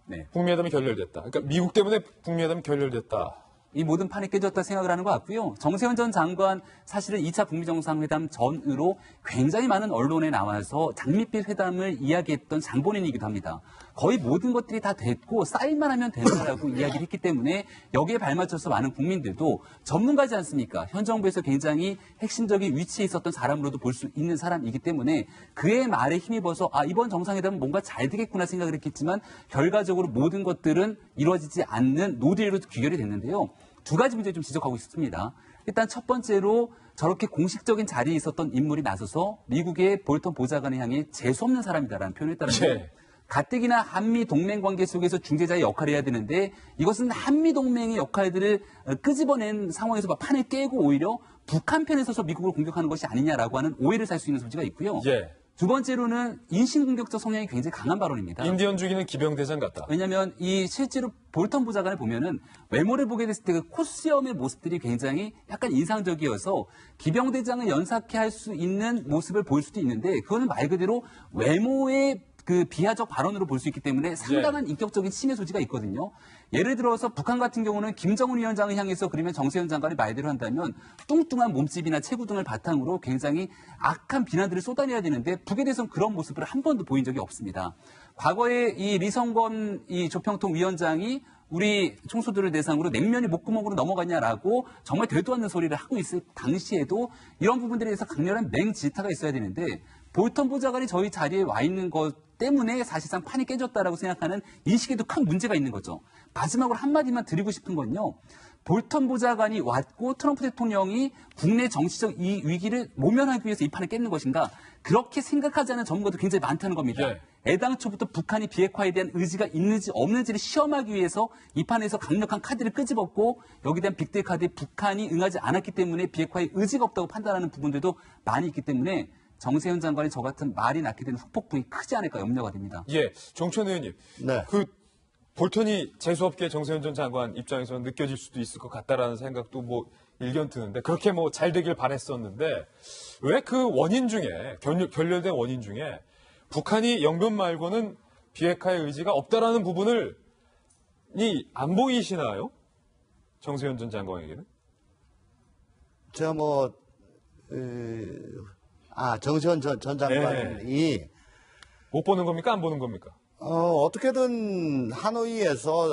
네. 북미회담이 결렬됐다. 그러니까 미국 때문에 북미회담이 결렬됐다. 이 모든 판이 깨졌다 생각을 하는 것 같고요. 정세현 전 장관 사실은 2차 북미 정상회담 전으로 굉장히 많은 언론에 나와서 장밋빛 회담을 이야기했던 장본인이기도 합니다. 거의 모든 것들이 다 됐고 사인만 하면 된다라고 이야기를 했기 때문에 여기에 발맞춰서 많은 국민들도 전문가지 않습니까? 현 정부에서 굉장히 핵심적인 위치에 있었던 사람으로도 볼 수 있는 사람이기 때문에 그의 말에 힘입어서 아 이번 정상회담은 뭔가 잘 되겠구나 생각을 했겠지만 결과적으로 모든 것들은 이루어지지 않는 노딜로 귀결이 됐는데요. 두 가지 문제를 좀 지적하고 싶습니다. 일단 첫 번째로 저렇게 공식적인 자리에 있었던 인물이 나서서 미국의 볼턴 보좌관을 향해 재수없는 사람이다라는 표현을 했다는 건 가뜩이나 한미 동맹 관계 속에서 중재자의 역할을 해야 되는데 이것은 한미 동맹의 역할들을 끄집어낸 상황에서 판을 깨고 오히려 북한 편에 서서 미국을 공격하는 것이 아니냐라고 하는 오해를 살 수 있는 소지가 있고요. 두 번째로는 인신공격적 성향이 굉장히 강한 발언입니다. 인디언 죽이는 기병대장 같다. 왜냐하면 이 실제로 볼턴 보좌관을 보면은 외모를 보게 됐을 때 그 콧수염의 모습들이 굉장히 약간 인상적이어서 기병대장을 연상케 할 수 있는 모습을 볼 수도 있는데 그거는 말 그대로 외모의 그 비하적 발언으로 볼 수 있기 때문에 상당한 인격적인 침해 소지가 있거든요. 예를 들어서 북한 같은 경우는 김정은 위원장을 향해서 그러면 정세현 장관이 말대로 한다면 뚱뚱한 몸집이나 체구 등을 바탕으로 굉장히 악한 비난들을 쏟아내야 되는데 북에 대해서는 그런 모습을 한 번도 보인 적이 없습니다. 과거에 이 리성건 이 조평통 위원장이 우리 총수들을 대상으로 냉면이 목구멍으로 넘어갔냐라고 정말 되도 않는 소리를 하고 있을 당시에도 이런 부분들에 대해서 강렬한 맹지타가 있어야 되는데 볼턴 보좌관이 저희 자리에 와 있는 것 때문에 사실상 판이 깨졌다라고 생각하는 인식에도 큰 문제가 있는 거죠. 마지막으로 한마디만 드리고 싶은 건요. 볼턴 보좌관이 왔고 트럼프 대통령이 국내 정치적 이 위기를 모면하기 위해서 이 판을 깼는 것인가? 그렇게 생각하지 않은 전문가도 굉장히 많다는 겁니다. 예. 애당초부터 북한이 비핵화에 대한 의지가 있는지 없는지를 시험하기 위해서 이 판에서 강력한 카드를 끄집었고 여기에 대한 빅데이 카드에 북한이 응하지 않았기 때문에 비핵화에 의지가 없다고 판단하는 부분들도 많이 있기 때문에 정세현 장관이 저 같은 말이 낳게 되는 후폭풍이 크지 않을까 염려가 됩니다. 예, 정천 의원님. 네. 그 볼턴이 재수없게 정세현 전 장관 입장에서 느껴질 수도 있을 것 같다라는 생각도 뭐 일견 드는데 그렇게 뭐 잘 되길 바랬었는데 왜 그 원인 중에 결렬된 원인 중에 북한이 영변 말고는 비핵화의 의지가 없다라는 부분을 안 보이시나요? 정세현 전 장관에게는? 제가 정세현 전 장관이 못 보는 겁니까? 안 보는 겁니까? 어떻게든 하노이에서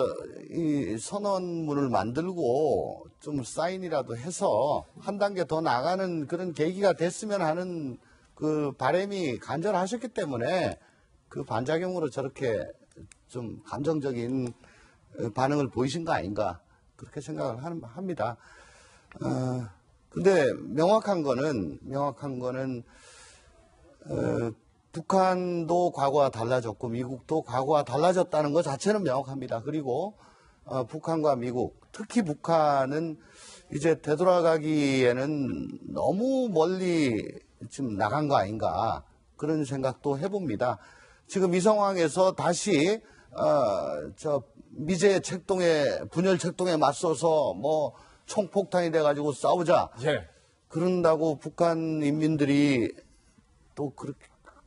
이 선언문을 만들고 좀 사인이라도 해서 한 단계 더 나가는 그런 계기가 됐으면 하는 그 바람이 간절하셨기 때문에 그 반작용으로 저렇게 좀 감정적인 반응을 보이신 거 아닌가 그렇게 생각을 합니다. 근데 명확한 거는 북한도 과거와 달라졌고 미국도 과거와 달라졌다는 것 자체는 명확합니다. 그리고 북한과 미국, 특히 북한은 이제 되돌아가기에는 너무 멀리 지금 나간 거 아닌가 그런 생각도 해봅니다. 지금 이 상황에서 다시 미제 책동에 분열 책동에 맞서서 뭐 총폭탄이 돼가지고 싸우자 예. 그런다고 북한 인민들이 또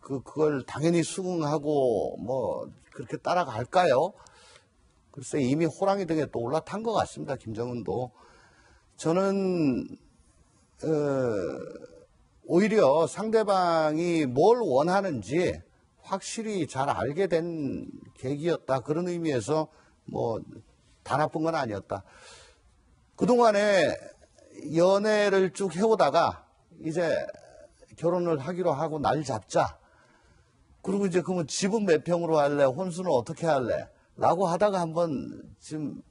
그걸 당연히 수긍하고 뭐 그렇게 따라갈까요? 글쎄 이미 호랑이 등에 또 올라탄 것 같습니다. 김정은도. 저는 오히려 상대방이 뭘 원하는지 확실히 잘 알게 된 계기였다. 그런 의미에서 뭐 다 나쁜 건 아니었다. 그동안에 연애를 쭉 해오다가 이제 결혼을 하기로 하고 날 잡자. 그리고 이제 그러면 집은 몇 평으로 할래? 혼수는 어떻게 할래? 라고 하다가 한번 지금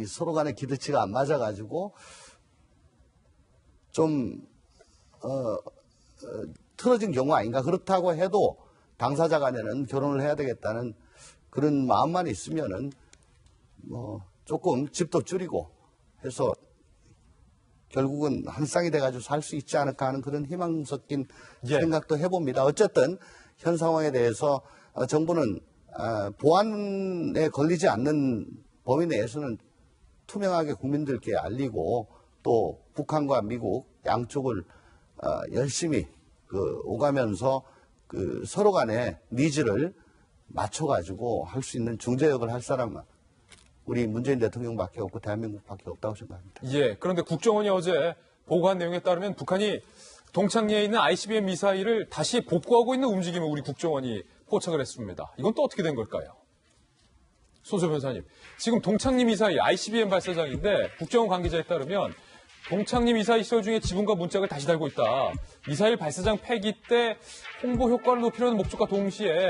서로 간에 기대치가 안 맞아가지고 좀 틀어진 경우 아닌가. 그렇다고 해도 당사자 간에는 결혼을 해야 되겠다는 그런 마음만 있으면은 뭐 조금 집도 줄이고 해서 결국은 한 쌍이 돼가지고 살 수 있지 않을까 하는 그런 희망 섞인 생각도 해봅니다. 어쨌든 현 상황에 대해서 정부는 보안에 걸리지 않는 범위 내에서는 투명하게 국민들께 알리고 또 북한과 미국 양쪽을 열심히 오가면서 서로 간의 니즈를 맞춰가지고 할 수 있는 중재역을 할 사람은 우리 문재인 대통령밖에 없고 대한민국밖에 없다고 생각합니다. 예. 그런데 국정원이 어제 보고한 내용에 따르면 북한이 동창리에 있는 ICBM 미사일을 다시 복구하고 있는 움직임을 우리 국정원이 포착을 했습니다. 이건 또 어떻게 된 걸까요? 손소 변호사님. 지금 동창리 미사일 ICBM 발사장인데 국정원 관계자에 따르면 동창리 미사일 시설 중에 지문과 문짝을 다시 달고 있다. 미사일 발사장 폐기 때 홍보 효과를 높이려는 목적과 동시에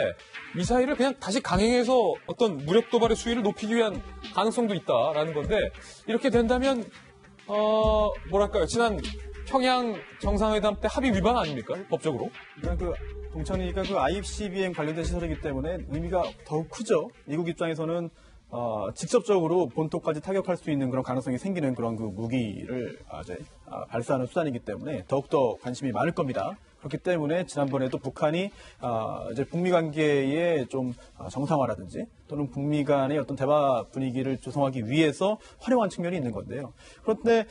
미사일을 그냥 다시 강행해서 어떤 무력 도발의 수위를 높이기 위한 가능성도 있다라는 건데 이렇게 된다면 뭐랄까요? 지난 평양 정상회담 때 합의 위반 아닙니까? 법적으로? 그러니까 동창리가 ICBM 관련된 시설이기 때문에 의미가 더욱 크죠. 미국 입장에서는 직접적으로 본토까지 타격할 수 있는 그런 가능성이 생기는 그런 무기를 발사하는 수단이기 때문에 더욱더 관심이 많을 겁니다. 그렇기 때문에 지난번에도 북한이 이제 북미 관계의 좀 정상화라든지 또는 북미 간의 어떤 대화 분위기를 조성하기 위해서 활용한 측면이 있는 건데요. 그런데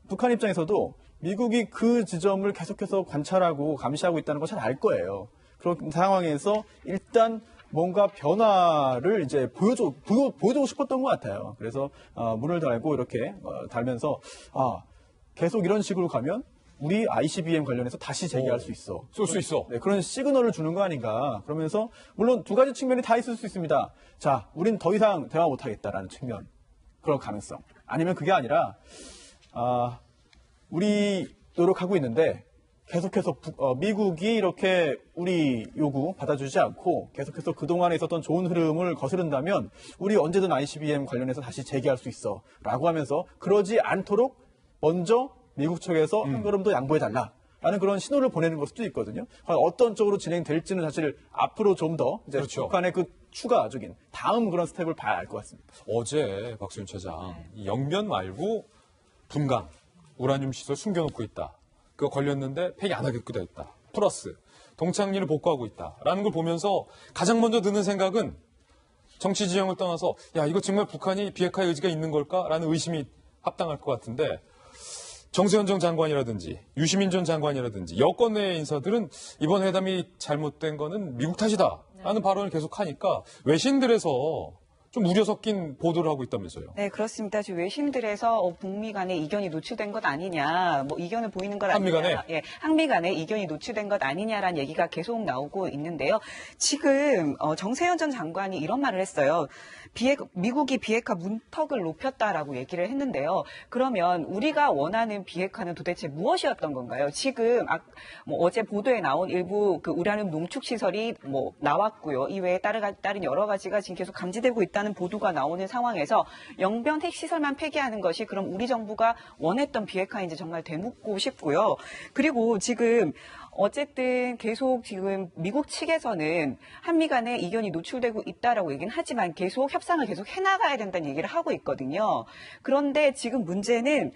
북한 입장에서도 미국이 그 지점을 계속해서 관찰하고 감시하고 있다는 걸 잘 알 거예요. 그런 상황에서 일단 뭔가 변화를 이제 보여주고 싶었던 것 같아요. 그래서 문을 달고 이렇게 달면서 계속 이런 식으로 가면 우리 ICBM 관련해서 다시 제기할 수 있어. 쏠 수 있어. 네, 그런 시그널을 주는 거 아닌가. 그러면서 물론 두 가지 측면이 다 있을 수 있습니다. 자, 우린 더 이상 대화 못하겠다라는 측면. 그런 가능성. 아니면 그게 아니라 우리 노력하고 있는데 계속해서 미국이 이렇게 우리 요구 받아주지 않고 계속해서 그동안에 있었던 좋은 흐름을 거스른다면 우리 언제든 ICBM 관련해서 다시 재개할 수 있어 라고 하면서 그러지 않도록 먼저 미국 측에서 한 걸음 더 양보해달라 라는 그런 신호를 보내는 걸 수도 있거든요. 어떤 쪽으로 진행될지는 사실 앞으로 좀 더 그렇죠. 북한의 그 추가적인 다음 그런 스텝을 봐야 알 것 같습니다. 어제 박수윤 차장 이 영변 말고 분강 우라늄 시설 숨겨놓고 있다. 그거 걸렸는데 폐기 안 하겠고 돼 있다. 플러스 동창리를 복구하고 있다라는 걸 보면서 가장 먼저 드는 생각은 정치 지형을 떠나서 야 이거 정말 북한이 비핵화의 의지가 있는 걸까라는 의심이 합당할 것 같은데 정세현 전 장관이라든지 유시민 전 장관이라든지 여권 내 인사들은 이번 회담이 잘못된 거는 미국 탓이다라는 발언을 계속하니까 외신들에서 좀 우려 섞인 보도를 하고 있다면서요. 네, 그렇습니다. 지금 외신들에서 북미 간의 이견이 노출된 것 아니냐, 뭐 이견을 보이는 것 아니냐. 한미 간에? 예, 한미 간의 이견이 노출된 것 아니냐라는 얘기가 계속 나오고 있는데요. 지금 정세현 전 장관이 이런 말을 했어요. 미국이 비핵화 문턱을 높였다라고 얘기를 했는데요. 그러면 우리가 원하는 비핵화는 도대체 무엇이었던 건가요? 지금 어제 보도에 나온 일부 그 우라늄 농축 시설이 뭐 나왔고요. 이외에 다른 여러 가지가 지금 계속 감지되고 있다는 보도가 나오는 상황에서 영변 핵시설만 폐기하는 것이 그럼 우리 정부가 원했던 비핵화인지 정말 되묻고 싶고요. 그리고 지금 어쨌든 계속 지금 미국 측에서는 한미 간의 이견이 노출되고 있다라고 얘기는 하지만 계속 협상을 계속 해나가야 된다는 얘기를 하고 있거든요. 그런데 지금 문제는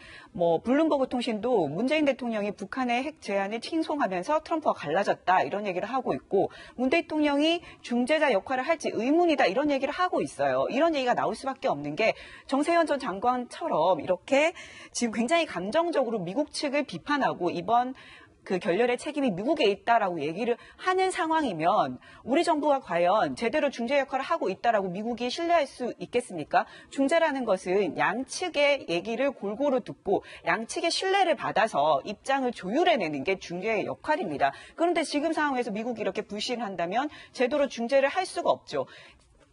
블룸버그 통신도 문재인 대통령이 북한의 핵 제안을 칭송하면서 트럼프와 갈라졌다 이런 얘기를 하고 있고 문 대통령이 중재자 역할을 할지 의문이다 이런 얘기를 하고 있어요. 이런 얘기가 나올 수밖에 없는 게 정세현 전 장관처럼 이렇게 지금 굉장히 감정적으로 미국 측을 비판하고 이번 그 결렬의 책임이 미국에 있다라고 얘기를 하는 상황이면 우리 정부가 과연 제대로 중재 역할을 하고 있다라고 미국이 신뢰할 수 있겠습니까? 중재라는 것은 양측의 얘기를 골고루 듣고 양측의 신뢰를 받아서 입장을 조율해내는 게 중재의 역할입니다. 그런데 지금 상황에서 미국이 이렇게 불신한다면 제대로 중재를 할 수가 없죠.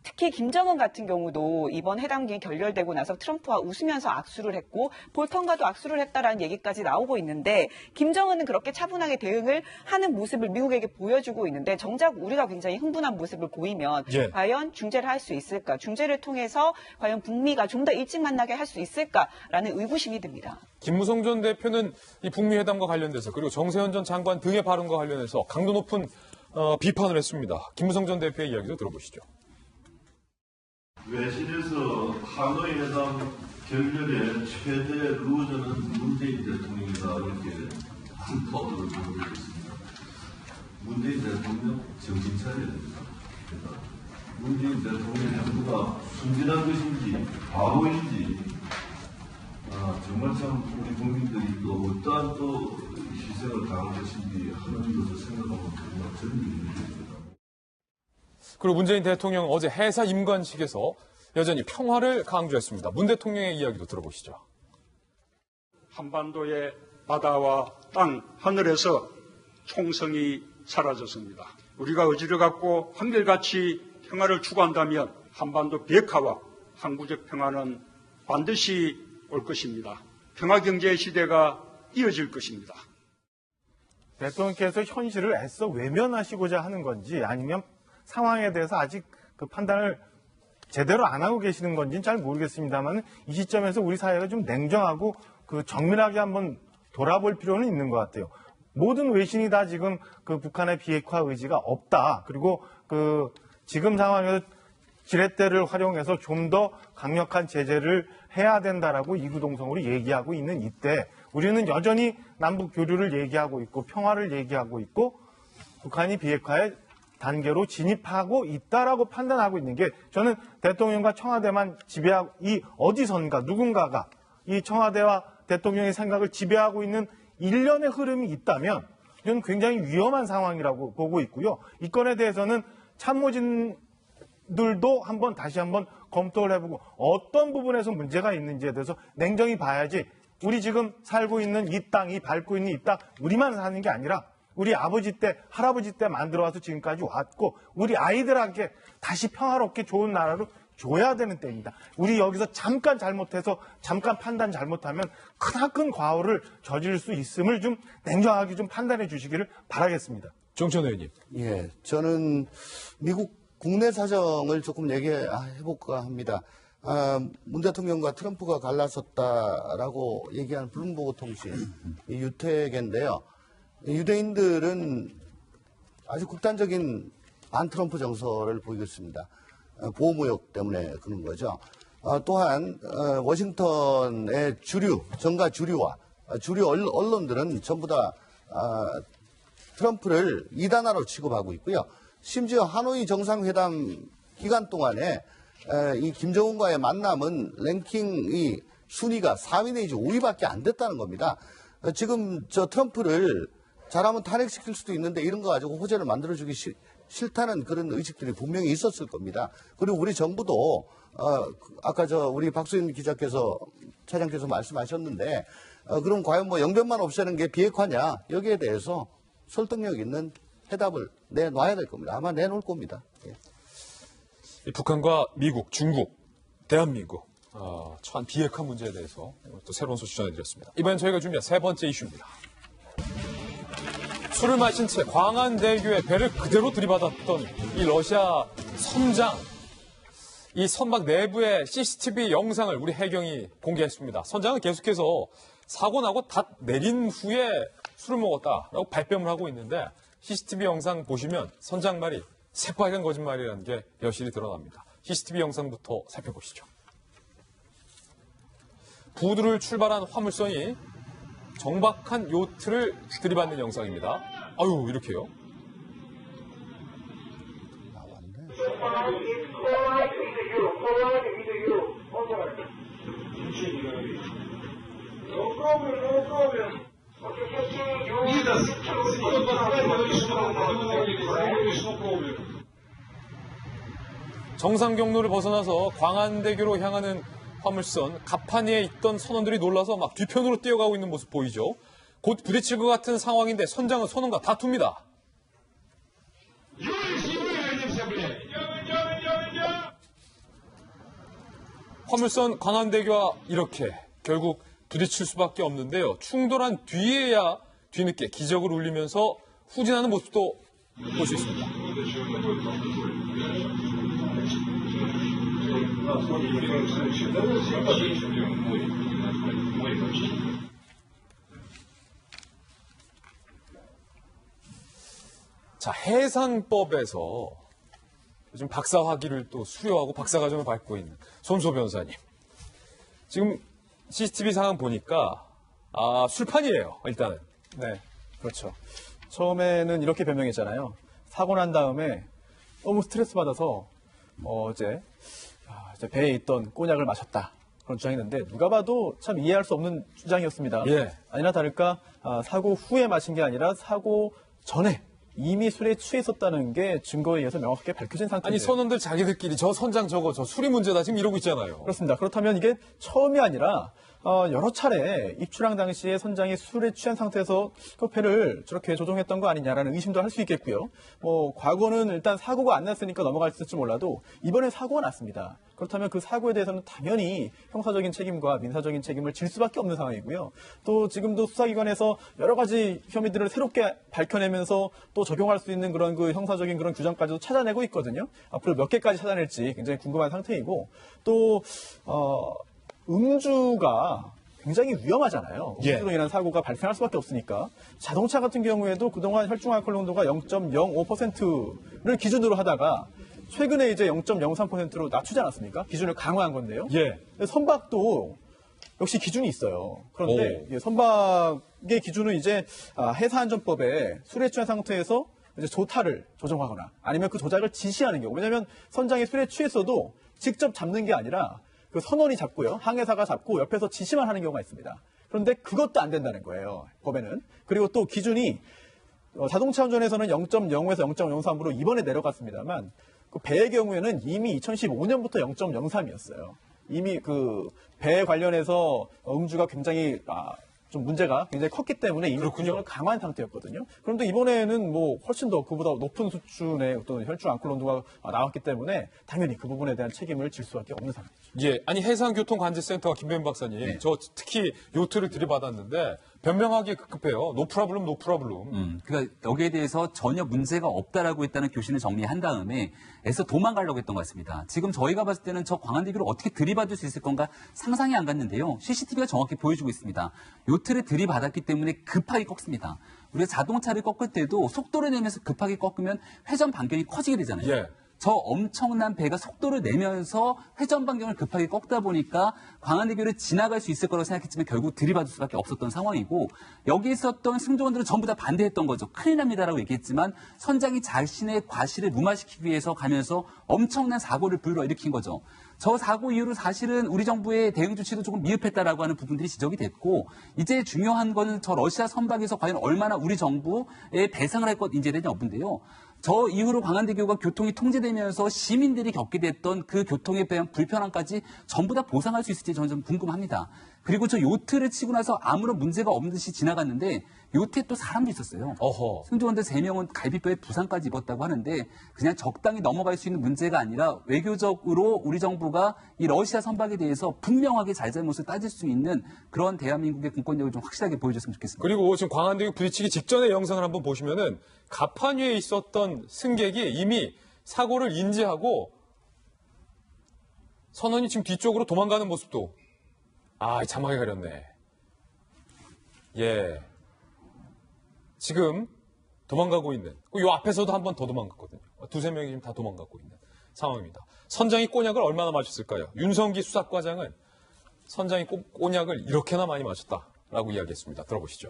특히 김정은 같은 경우도 이번 회담이 결렬되고 나서 트럼프와 웃으면서 악수를 했고 볼턴과도 악수를 했다라는 얘기까지 나오고 있는데 김정은은 그렇게 차분하게 대응을 하는 모습을 미국에게 보여주고 있는데 정작 우리가 굉장히 흥분한 모습을 보이면 과연 중재를 할 수 있을까? 중재를 통해서 과연 북미가 좀 더 일찍 만나게 할 수 있을까라는 의구심이 듭니다. 김무성 전 대표는 이 북미 회담과 관련돼서 그리고 정세현 전 장관 등의 발언과 관련해서 강도 높은 비판을 했습니다. 김무성 전 대표의 이야기도 들어보시죠. 외신에서 하노이 회담 결렬의 최대 루저는 문재인 대통령이다 이렇게 한 보도를 보고 있습니다. 문재인 대통령 정신 차려야 됩니다. 문재인 대통령 정부가 순진한 것인지 바보인지 정말 참 우리 국민들이 또 어떠한 또 희생을 당할 것인지 하는 것을 생각하면 정말 전율이 됩니다. 그리고 문재인 대통령 어제 해사 임관식에서 여전히 평화를 강조했습니다. 문 대통령의 이야기도 들어보시죠. 한반도의 바다와 땅, 하늘에서 총성이 사라졌습니다. 우리가 의지를 갖고 한결같이 평화를 추구한다면 한반도 비핵화와 항구적 평화는 반드시 올 것입니다. 평화경제 시대가 이어질 것입니다. 대통령께서 현실을 애써 외면하시고자 하는 건지 아니면 상황에 대해서 아직 그 판단을 제대로 안 하고 계시는 건지는 잘 모르겠습니다만 이 시점에서 우리 사회가 좀 냉정하고 그 정밀하게 한번 돌아볼 필요는 있는 것 같아요. 모든 외신이 다 지금 그 북한의 비핵화 의지가 없다. 그리고 그 지금 상황에서 지렛대를 활용해서 좀 더 강력한 제재를 해야 된다라고 이구동성으로 얘기하고 있는 이때 우리는 여전히 남북 교류를 얘기하고 있고 평화를 얘기하고 있고 북한이 비핵화에 단계로 진입하고 있다라고 판단하고 있는 게 저는 대통령과 청와대만 지배하고 이 어디선가 누군가가 이 청와대와 대통령의 생각을 지배하고 있는 일련의 흐름이 있다면 이건 굉장히 위험한 상황이라고 보고 있고요. 이 건에 대해서는 참모진들도 다시 한번 검토를 해보고 어떤 부분에서 문제가 있는지에 대해서 냉정히 봐야지 우리 지금 살고 있는 이 땅, 이 밟고 있는 이 땅 우리만 사는 게 아니라 우리 아버지 때, 할아버지 때 만들어와서 지금까지 왔고 우리 아이들에게 다시 평화롭게 좋은 나라로 줘야 되는 때입니다. 우리 여기서 잠깐 잘못해서 잠깐 판단 잘못하면 크나큰 과오를 저지를 수 있음을 좀 냉정하게 좀 판단해 주시기를 바라겠습니다. 정천 의원님. 예, 저는 미국 국내 사정을 조금 얘기해 볼까 합니다. 문 대통령과 트럼프가 갈라섰다라고 얘기한 블룸버그 통신, 이 유태계인데요. 유대인들은 아주 극단적인 반트럼프 정서를 보이고 있습니다. 보호무역 때문에 그런 거죠. 또한 워싱턴의 정가 주류와 주류 언론들은 전부 다 트럼프를 이단화로 취급하고 있고요. 심지어 하노이 정상회담 기간 동안에 이 김정은과의 만남은 랭킹이 순위가 4위 내지 5위밖에 안 됐다는 겁니다. 지금 저 트럼프를 잘하면 탄핵시킬 수도 있는데 이런 거 가지고 호재를 만들어주기 싫다는 그런 의식들이 분명히 있었을 겁니다. 그리고 우리 정부도 아까 우리 박수인 차장께서 말씀하셨는데 그럼 과연 뭐 영변만 없애는 게 비핵화냐 여기에 대해서 설득력 있는 해답을 내놔야 될 겁니다. 아마 내놓을 겁니다. 예. 북한과 미국, 중국, 대한민국 처한 비핵화 문제에 대해서 또 새로운 소식 전해드렸습니다. 이번엔 저희가 준비한 세 번째 이슈입니다. 술을 마신 채 광안대교에 배를 그대로 들이받았던 이 러시아 선장. 이 선박 내부의 CCTV 영상을 우리 해경이 공개했습니다. 선장은 계속해서 사고 나고 다 내린 후에 술을 먹었다라고 발뺌을 하고 있는데 CCTV 영상 보시면 선장 말이 새빨간 거짓말이라는 게 여실히 드러납니다. CCTV 영상부터 살펴보시죠. 부두를 출발한 화물선이 정박한 요트를 들이받는 영상입니다. 아유, 이렇게요. 정상 경로를 벗어나서 광안대교로 향하는 화물선 갑판위에 있던 선원들이 놀라서 막 뒤편으로 뛰어가고 있는 모습 보이죠. 곧 부딪힐 것 같은 상황인데 선장은 선원과 다툽니다. 화물선 광안대교와 이렇게 결국 부딪힐 수밖에 없는데요. 충돌한 뒤에야 뒤늦게 기적을 울리면서 후진하는 모습도 볼 수 있습니다. 자, 해상법에서 요즘 박사학위를 또 수료하고 박사과정을 밟고 있는 손소 변호사님. 지금 CCTV 상황 보니까 술판이에요, 일단은. 네, 그렇죠. 처음에는 이렇게 변명했잖아요. 사고 난 다음에 너무 스트레스 받아서 어제 배에 있던 꼬냑을 마셨다. 그런 주장했는데 누가 봐도 참 이해할 수 없는 주장이었습니다. 예. 아니나 다를까 사고 후에 마신 게 아니라 사고 전에 이미 술에 취해 있었다는 게 증거에 의해서 명확하게 밝혀진 상태입니다. 아니 선원들 자기들끼리 저 선장 저 술이 문제다 지금 이러고 있잖아요. 그렇습니다. 그렇다면 이게 처음이 아니라 여러 차례 입출항 당시에 선장이 술에 취한 상태에서 그 배를 저렇게 조종했던 거 아니냐라는 의심도 할 수 있겠고요. 과거는 일단 사고가 안 났으니까 넘어갈 수 있을지 몰라도 이번에 사고가 났습니다. 그렇다면 그 사고에 대해서는 당연히 형사적인 책임과 민사적인 책임을 질 수밖에 없는 상황이고요. 또 지금도 수사기관에서 여러 가지 혐의들을 새롭게 밝혀내면서 또 적용할 수 있는 그런 그 형사적인 그런 규정까지도 찾아내고 있거든요. 앞으로 몇 개까지 찾아낼지 굉장히 궁금한 상태이고 또 음주가 굉장히 위험하잖아요. 음주로 인한 사고가 발생할 수밖에 없으니까. 자동차 같은 경우에도 그동안 혈중 알코올 농도가 0.05%를 기준으로 하다가 최근에 이제 0.03%로 낮추지 않았습니까? 기준을 강화한 건데요. 예. 선박도 역시 기준이 있어요. 그런데 선박의 기준은 이제 해사안전법에 술에 취한 상태에서 이제 조타를 조정하거나 아니면 그 조작을 지시하는 경우. 왜냐하면 선장이 술에 취했어도 직접 잡는 게 아니라 그 선원이 잡고요. 항해사가 잡고 옆에서 지시만 하는 경우가 있습니다. 그런데 그것도 안 된다는 거예요. 법에는. 그리고 또 기준이 자동차 운전에서는 0.05에서 0.03으로 이번에 내려갔습니다만 그 배의 경우에는 이미 2015년부터 0.03이었어요. 이미 그 배 관련해서 음주가 굉장히 좀 문제가 굉장히 컸기 때문에 이미 규정을 강화한 상태였거든요. 그런데 이번에는 뭐 훨씬 더 그보다 높은 수준의 어떤 혈중 앙콜 농도가 나왔기 때문에 당연히 그 부분에 대한 책임을 질 수밖에 없는 상황이죠. 예, 아니 해상교통관제센터 김배은 박사님, 네. 저 특히 요트를 들이받았는데 변명하기에 급급해요. 노 프라블럼, 노 프라블럼. 그러니까 여기에 대해서 전혀 문제가 없다라고 했다는 교신을 정리한 다음에 애써 도망가려고 했던 것 같습니다. 지금 저희가 봤을 때는 저 광안대교를 어떻게 들이받을 수 있을 건가 상상이 안 갔는데요. CCTV가 정확히 보여주고 있습니다. 요트를 들이받았기 때문에 급하게 꺾습니다. 우리가 자동차를 꺾을 때도 속도를 내면서 급하게 꺾으면 회전 반경이 커지게 되잖아요. 예. 저 엄청난 배가 속도를 내면서 회전 반경을 급하게 꺾다 보니까 광안대교를 지나갈 수 있을 거라고 생각했지만 결국 들이받을 수밖에 없었던 상황이고 여기 있었던 승조원들은 전부 다 반대했던 거죠. 큰일 납니다라고 얘기했지만 선장이 자신의 과실을 무마시키기 위해서 가면서 엄청난 사고를 불러일으킨 거죠. 저 사고 이후로 사실은 우리 정부의 대응 조치도 조금 미흡했다라고 하는 부분들이 지적이 됐고 이제 중요한 거는 저 러시아 선박에서 과연 얼마나 우리 정부에 배상을 할 것 인제되냐 여부인데요. 저 이후로 광안대교가 교통이 통제되면서 시민들이 겪게 됐던 그 교통에 대한 불편함까지 전부 다 보상할 수 있을지 저는 좀 궁금합니다. 그리고 저 요트를 치고 나서 아무런 문제가 없는 듯이 지나갔는데 요트에 또 사람도 있었어요. 어허. 승조원들 3명은 갈비뼈에 부상까지 입었다고 하는데 그냥 적당히 넘어갈 수 있는 문제가 아니라 외교적으로 우리 정부가 이 러시아 선박에 대해서 분명하게 잘잘못을 따질 수 있는 그런 대한민국의 공권력을 좀 확실하게 보여줬으면 좋겠습니다. 그리고 지금 광안대교 부딪히기 직전의 영상을 한번 보시면은 갑판 위에 있었던 승객이 이미 사고를 인지하고 선원이 지금 뒤쪽으로 도망가는 모습도 자막에 가렸네. 예. 지금 도망가고 있는, 요 앞에서도 한 번 더 도망갔거든요. 두세 명이 지금 다 도망가고 있는 상황입니다. 선장이 꼬냑을 얼마나 마셨을까요? 윤성기 수사과장은 선장이 꼬냑을 이렇게나 많이 마셨다라고 이야기했습니다. 들어보시죠.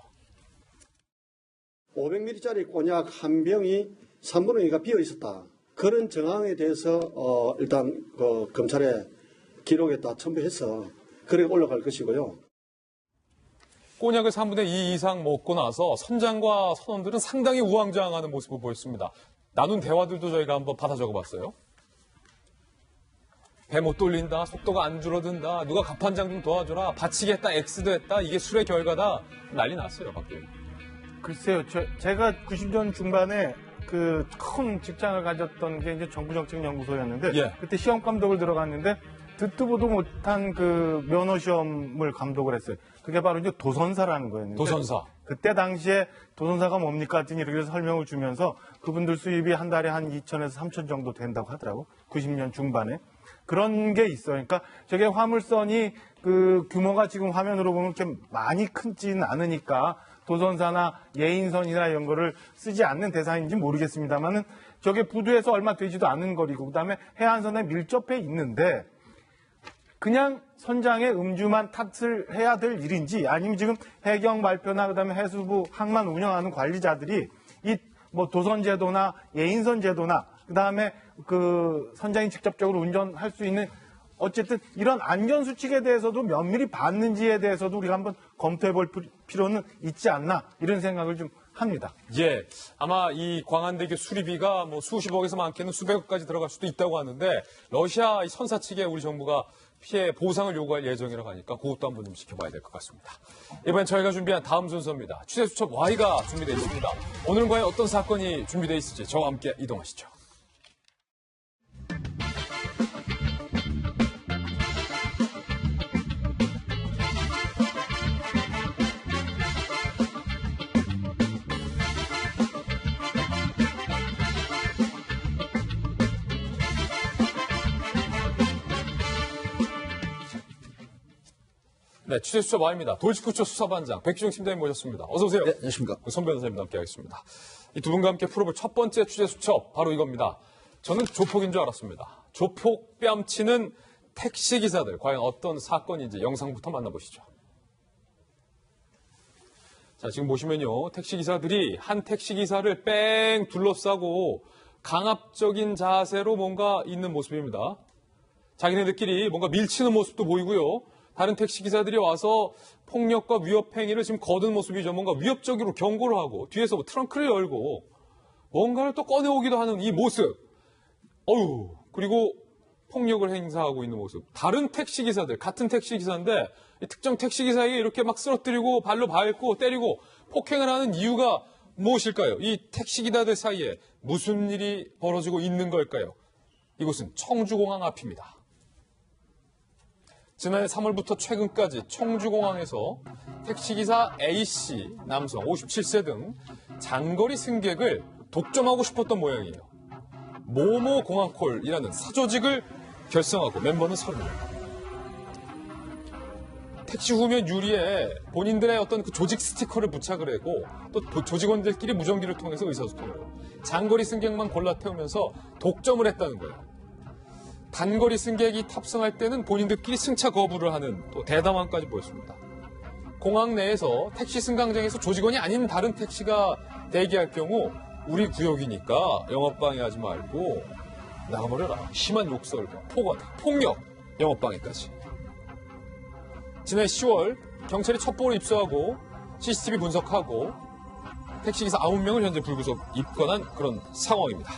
500ml짜리 꼬냑 한 병이 3분의 2가 비어 있었다. 그런 정황에 대해서 일단 검찰에 기록에다 첨부해서 그래 올라갈 것이고요. 꼬냑을 3분의 2 이상 먹고 나서 선장과 선원들은 상당히 우왕좌왕하는 모습을 보였습니다. 나눈 대화들도 저희가 한번 받아 적어봤어요. 배 못 돌린다, 속도가 안 줄어든다, 누가 갑판장 좀 도와줘라, 바치겠다, X도 했다, 이게 술의 결과다, 난리 났어요, 밖에. 글쎄요, 제가 90년 중반에 그 큰 직장을 가졌던 게 이제 정부정책연구소였는데 예. 그때 시험 감독을 들어갔는데 듣도 보도 못한 그 면허 시험을 감독을 했어요. 그게 바로 이제 도선사라는 거였는데. 도선사. 그때 당시에 도선사가 뭡니까? 했더니 이렇게 설명을 주면서 그분들 수입이 한 달에 한 2천에서 3천 정도 된다고 하더라고. 90년 중반에. 그런 게 있어요. 그러니까 저게 화물선이 그 규모가 지금 화면으로 보면 이렇게 많이 크지는 않으니까 도선사나 예인선이나 이런 거를 쓰지 않는 대상인지 모르겠습니다만은 저게 부두에서 얼마 되지도 않은 거리고 그다음에 해안선에 밀접해 있는데 그냥 선장의 음주만 탓을 해야 될 일인지 아니면 지금 해경 발표나 그다음에 해수부 항만 운영하는 관리자들이 이 뭐 도선 제도나 예인선 제도나 그다음에 그 선장이 직접적으로 운전할 수 있는 어쨌든 이런 안전 수칙에 대해서도 면밀히 봤는지에 대해서도 우리가 한번 검토해 볼 필요는 있지 않나 이런 생각을 좀 합니다. 예, 아마 이 광안대교 수리비가 뭐 수십억에서 많게는 수백억까지 들어갈 수도 있다고 하는데 러시아 이 선사 측에 우리 정부가 피해 보상을 요구할 예정이라고 하니까 그것도 한번 좀 지켜봐야 될 것 같습니다. 이번엔 저희가 준비한 다음 순서입니다. 취재수첩 Y가 준비되어 있습니다. 오늘은 과연 어떤 사건이 준비되어 있을지 저와 함께 이동하시죠. 네, 취재수첩 Y입니다. 돌직구초 수사반장 백주영 팀장님 모셨습니다. 어서 오세요. 네, 안녕하십니까. 손 변호사님과 함께하겠습니다. 이 두 분과 함께 풀어볼 첫 번째 취재수첩 바로 이겁니다. 저는 조폭인 줄 알았습니다. 조폭 뺨치는 택시기사들 과연 어떤 사건인지 영상부터 만나보시죠. 자, 지금 보시면요. 택시기사들이 한 택시기사를 뺑 둘러싸고 강압적인 자세로 뭔가 있는 모습입니다. 자기네들끼리 뭔가 밀치는 모습도 보이고요. 다른 택시기사들이 와서 폭력과 위협 행위를 지금 거둔 모습이죠. 뭔가 위협적으로 경고를 하고 뒤에서 뭐 트렁크를 열고 뭔가를 또 꺼내오기도 하는 이 모습. 어휴, 그리고 폭력을 행사하고 있는 모습. 다른 택시기사들, 같은 택시기사인데 이 특정 택시기사에게 이렇게 막 쓰러뜨리고 발로 밟고 때리고 폭행을 하는 이유가 무엇일까요? 이 택시기사들 사이에 무슨 일이 벌어지고 있는 걸까요? 이곳은 청주공항 앞입니다. 지난해 3월부터 최근까지 청주공항에서 택시기사 A씨, 남성 57세 등 장거리 승객을 독점하고 싶었던 모양이에요. 모모 공항콜이라는 사조직을 결성하고 멤버는 30명. 택시 후면 유리에 본인들의 어떤 그 조직 스티커를 부착을 하고 또 조직원들끼리 무전기를 통해서 의사소통을 하고 장거리 승객만 골라 태우면서 독점을 했다는 거예요. 단거리 승객이 탑승할 때는 본인들끼리 승차 거부를 하는 또 대담함까지 보였습니다. 공항 내에서 택시 승강장에서 조직원이 아닌 다른 택시가 대기할 경우 우리 구역이니까 영업방해하지 말고 나가버려라. 심한 욕설과 폭언, 폭력, 영업방해까지. 지난 10월 경찰이 첩보를 입수하고 CCTV 분석하고 택시기사 9명을 현재 불구속 입건한 그런 상황입니다.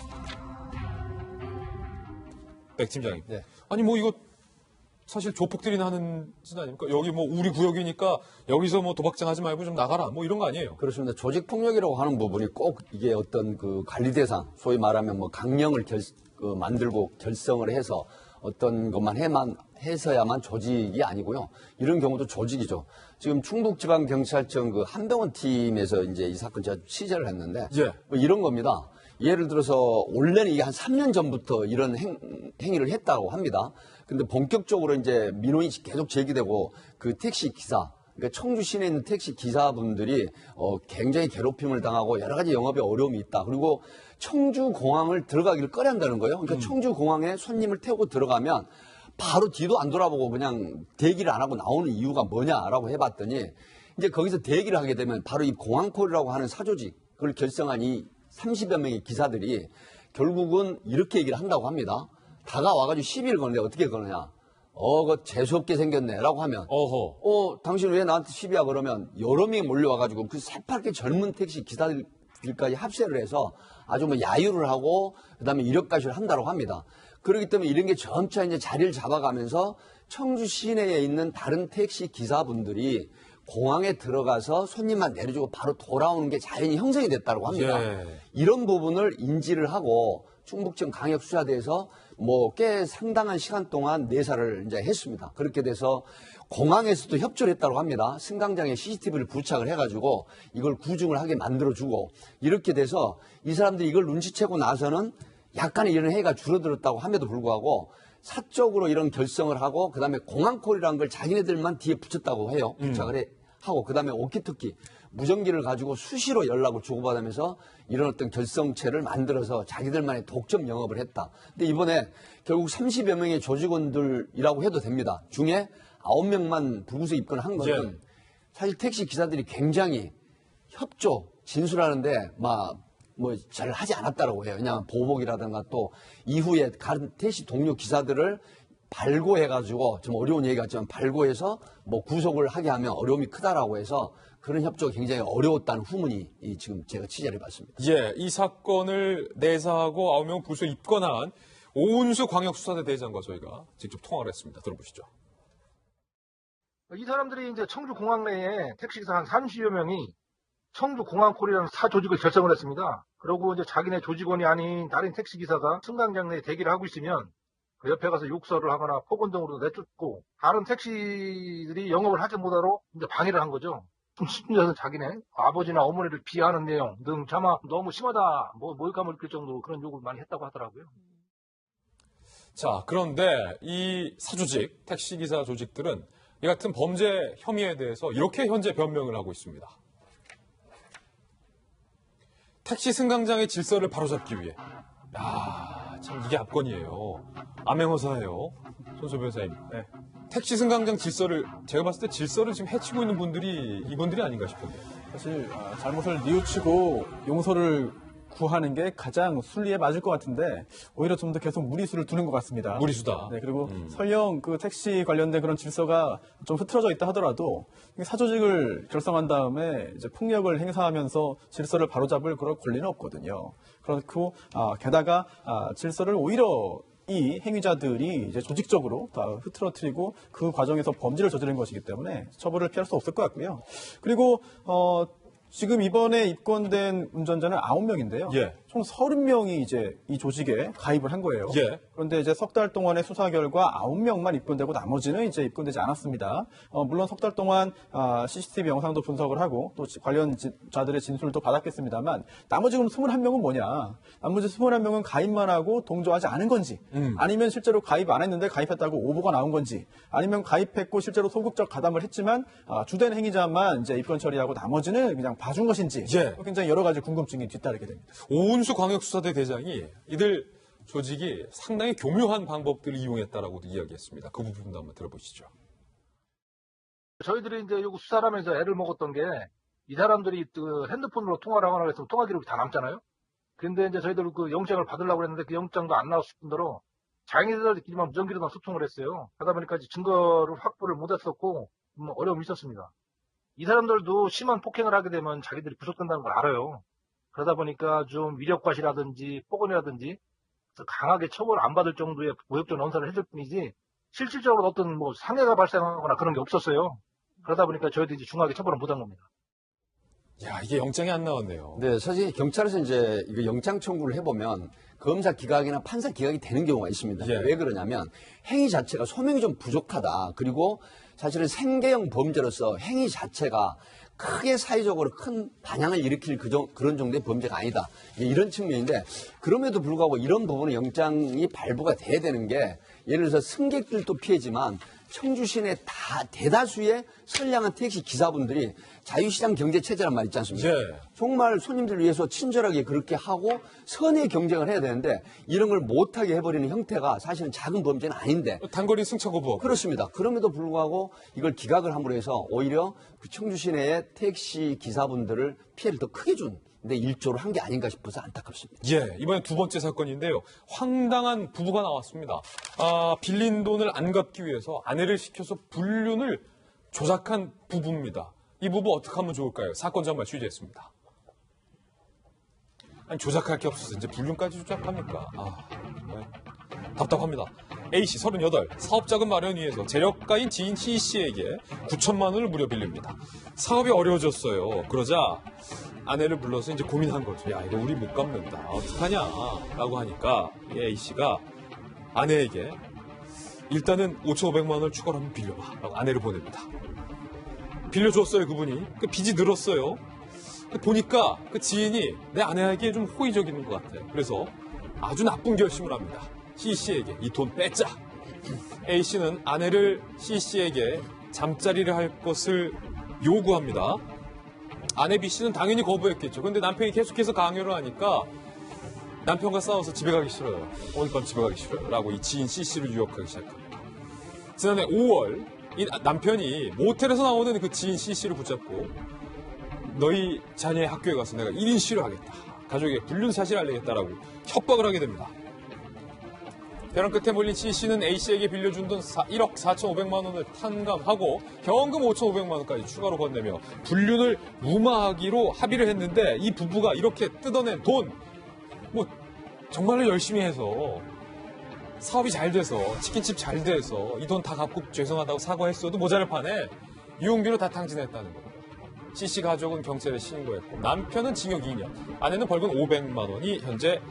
백 팀장님. 네. 아니 뭐 이거 사실 조폭들이나 하는 짓 아닙니까? 여기 뭐 우리 구역이니까 여기서 뭐 도박장 하지 말고 좀 나가라. 뭐 이런 거 아니에요? 그렇습니다. 조직 폭력이라고 하는 부분이 꼭 이게 어떤 그 관리 대상, 소위 말하면 뭐 강령을 만들고 결성을 해서 어떤 것만 해서야만 조직이 아니고요. 이런 경우도 조직이죠. 지금 충북지방경찰청 그 한병원 팀에서 이제 이 사건 제가 취재를 했는데 뭐 이런 겁니다. 예를 들어서 원래는 이게 한 3년 전부터 이런 행위를 했다고 합니다. 근데 본격적으로 이제 민원이 계속 제기되고 그 택시 기사, 그러니까 청주 시내에 있는 택시 기사분들이 굉장히 괴롭힘을 당하고 여러 가지 영업에 어려움이 있다. 그리고 청주 공항을 들어가기를 꺼려한다는 거예요. 그러니까 청주 공항에 손님을 태우고 들어가면 바로 뒤도 안 돌아보고 그냥 대기를 안 하고 나오는 이유가 뭐냐라고 해봤더니 이제 거기서 대기를 하게 되면 바로 이 공항콜이라고 하는 사조직, 그걸 결성한 이 30여 명의 기사들이 결국은 이렇게 얘기를 한다고 합니다. 다가와가지고 시비를 거는데 어떻게 거느냐. 그거 재수없게 생겼네. 라고 하면, 당신 왜 나한테 시비야? 그러면 여러 명이 몰려와가지고 그 새파랗게 젊은 택시 기사들까지 합세를 해서 아주 뭐 야유를 하고 그 다음에 이력가시를 한다고 합니다. 그렇기 때문에 이런 게 점차 이제 자리를 잡아가면서 청주 시내에 있는 다른 택시 기사분들이 공항에 들어가서 손님만 내려주고 바로 돌아오는 게 자연히 형성이 됐다고 합니다. 이런 부분을 인지를 하고 충북청 강역수사대에서 뭐 꽤 상당한 시간 동안 내사를 이제 했습니다. 그렇게 돼서 공항에서도 협조를 했다고 합니다. 승강장에 CCTV를 부착을 해가지고 이걸 구중을 하게 만들어주고 이렇게 돼서 이 사람들이 이걸 눈치채고 나서는 약간의 이런 해이가 줄어들었다고 함에도 불구하고 사적으로 이런 결성을 하고 그다음에 공항콜이라는 걸 자기네들만 뒤에 붙였다고 해요. 부착을 하고 그다음에 오키토키 무전기를 가지고 수시로 연락을 주고받으면서 이런 어떤 결성체를 만들어서 자기들만의 독점 영업을 했다. 근데 이번에 결국 30여 명의 조직원들이라고 해도 됩니다. 중에 9명만 불구속 입건한 것은 사실 택시 기사들이 굉장히 협조, 진술하는데 뭐 잘 하지 않았다라고 해요. 왜냐하면 보복이라든가 또 이후에 다른 택시 동료 기사들을 발고해가지고 좀 어려운 얘기 같지만 발고해서 뭐 구속을 하게 하면 어려움이 크다라고 해서 그런 협조가 굉장히 어려웠다는 후문이 지금 제가 취재를 해봤습니다. 이 사건을 내사하고 9명 불구속 입건한 오은수 광역수사대 대장과 저희가 직접 통화를 했습니다. 들어보시죠. 이 사람들이 이제 청주 공항 내에 택시기사 한 30여 명이 청주 공항콜이라는 사조직을 결성을 했습니다. 그리고 이제 자기네 조직원이 아닌 다른 택시기사가 승강장 내에 대기를 하고 있으면 그 옆에 가서 욕설을 하거나 폭언 등으로 내쫓고 다른 택시들이 영업을 하지 못하도록 이제 방해를 한 거죠. 심지어는 자기네 아버지나 어머니를 비하하는 내용 등 차마 너무 심하다, 모욕감을 느낄 정도로 그런 욕을 많이 했다고 하더라고요. 자, 그런데 이 사조직, 택시기사 조직들은 이 같은 범죄 혐의에 대해서 이렇게 현재 변명을 하고 있습니다. 택시 승강장의 질서를 바로잡기 위해. 참 이게 압권이에요. 암행어사예요. 손소 변호사님. 택시 승강장 질서를 제가 봤을 때 질서를 지금 해치고 있는 분들이 이분들이 아닌가 싶은데. 사실 잘못을 뉘우치고 용서를 구하는 게 가장 순리에 맞을 것 같은데 오히려 좀 더 계속 무리수를 두는 것 같습니다. 무리수다. 네, 그리고 설령 그 택시 관련된 그런 질서가 좀 흐트러져 있다 하더라도 사조직을 결성한 다음에 이제 폭력을 행사하면서 질서를 바로잡을 그런 권리는 없거든요. 그렇고 게다가 질서를 오히려 이 행위자들이 이제 조직적으로 다 흐트러뜨리고 그 과정에서 범죄를 저지른 것이기 때문에 처벌을 피할 수 없을 것 같고요. 그리고 지금 이번에 입건된 운전자는 9명인데요. 예. 총 30명이 이제 이 조직에 가입을 한 거예요. 예. 그런데 이제 석 달 동안의 수사 결과 9명만 입건되고 나머지는 이제 입건되지 않았습니다. 물론 석 달 동안 CCTV 영상도 분석을 하고 또 관련자들의 진술도 받았겠습니다만 나머지 그럼 21명은 뭐냐? 나머지 21명은 가입만 하고 동조하지 않은 건지 아니면 실제로 가입 안 했는데 가입했다고 오보가 나온 건지 아니면 가입했고 실제로 소극적 가담을 했지만 주된 행위자만 이제 입건 처리하고 나머지는 그냥 봐준 것인지 예. 굉장히 여러 가지 궁금증이 뒤따르게 됩니다. 오은수 광역수사대 대장이 이들 조직이 상당히 교묘한 방법들을 이용했다라고도 이야기했습니다. 그 부분도 한번 들어보시죠. 저희들이 이제 요거 수사를 하면서 애를 먹었던 게 이 사람들이 그 핸드폰으로 통화를 하거나 했으면 통화 기록이 다 남잖아요. 근데 이제 저희들 그 영장을 받으려고 했는데 그 영장도 안 나왔을 뿐더러 장애인들끼리만 무전기로만 소통을 했어요. 하다 보니까 이제 증거를 확보를 못했었고 어려움이 있었습니다. 이 사람들도 심한 폭행을 하게 되면 자기들이 구속된다는 걸 알아요. 그러다 보니까 좀 위력과시라든지 폭언이라든지 강하게 처벌 안 받을 정도의 모욕적 언사를 했을 뿐이지 실질적으로 어떤 뭐 상해가 발생하거나 그런 게 없었어요. 그러다 보니까 저희도 이제 중하게 처벌을 못한 겁니다. 야, 이게 영장이 안 나왔네요. 네, 사실 경찰에서 이제 이거 영장 청구를 해보면 검사 기각이나 판사 기각이 되는 경우가 있습니다. 예. 왜 그러냐면 행위 자체가 소명이 좀 부족하다. 그리고 사실은 생계형 범죄로서 행위 자체가 크게 사회적으로 큰 반향을 일으킬 그런 정도의 범죄가 아니다. 이런 측면인데 그럼에도 불구하고 이런 부분은 영장이 발부가 돼야 되는 게 예를 들어서 승객들도 피해지만 청주 시내 대다수의 선량한 택시 기사분들이 자유시장 경제체제란 말 있지 않습니까? 예. 정말 손님들 위해서 친절하게 그렇게 하고 선의 경쟁을 해야 되는데 이런 걸 못하게 해버리는 형태가 사실은 작은 범죄는 아닌데. 단거리 승차 거부. 그렇습니다. 그럼에도 불구하고 이걸 기각을 함으로 해서 오히려 그 청주 시내의 택시 기사분들을 피해를 더 크게 준 데 일조를 한 게 아닌가 싶어서 안타깝습니다. 예, 이번에 두 번째 사건인데요. 황당한 부부가 나왔습니다. 빌린 돈을 안 갚기 위해서 아내를 시켜서 불륜을 조작한 부부입니다. 이 부부 어떻게 하면 좋을까요? 사건 전말 취재했습니다. 아니, 조작할 게 없어서 이제 불륜까지 조작합니까? 네. 답답합니다. A씨 38 사업자금 마련 위해서 재력가인 지인 C씨에게 9천만 원을 무려 빌립니다. 사업이 어려워졌어요. 그러자 아내를 불러서 이제 고민한 거죠. 야, 이거 우리 못 갚는다. 어떡하냐? 라고 하니까 A씨가 아내에게 일단은 5,500만 원을 추가로 한번 빌려봐. 라고 아내를 보냅니다. 빌려줬어요, 그분이. 그 빚이 늘었어요. 보니까 그 지인이 내 아내에게 좀 호의적인 것 같아요. 그래서 아주 나쁜 결심을 합니다. C씨에게 이 돈 뺏자. A씨는 아내를 C씨에게 잠자리를 할 것을 요구합니다. 아내 B씨는 당연히 거부했겠죠. 근데 남편이 계속해서 강요를 하니까 남편과 싸워서 집에 가기 싫어요. 오늘 밤 집에 가기 싫어요. 라고 이 지인 C씨를 유혹하기 시작합니다. 지난해 5월 이 남편이 모텔에서 나오는 그 지인 C씨를 붙잡고 너희 자녀의 학교에 가서 내가 1인 시위를 하겠다. 가족에게 불륜 사실 알리겠다라고 협박을 하게 됩니다. 벼랑 끝에 몰린 C씨는 A씨에게 빌려준 돈 1억 4,500만 원을 탕감하고 현금 5,500만 원까지 추가로 건네며 불륜을 무마하기로 합의를 했는데 이 부부가 이렇게 뜯어낸 돈 뭐 정말로 열심히 해서 사업이 잘 돼서 치킨집 잘 돼서 이 돈 다 갚고 죄송하다고 사과했어도 모자랄 판에 유흥비로 다 탕진했다는 거예요. C씨 가족은 경찰에 신고했고 남편은 징역 2년, 아내는 벌금 500만 원이 현재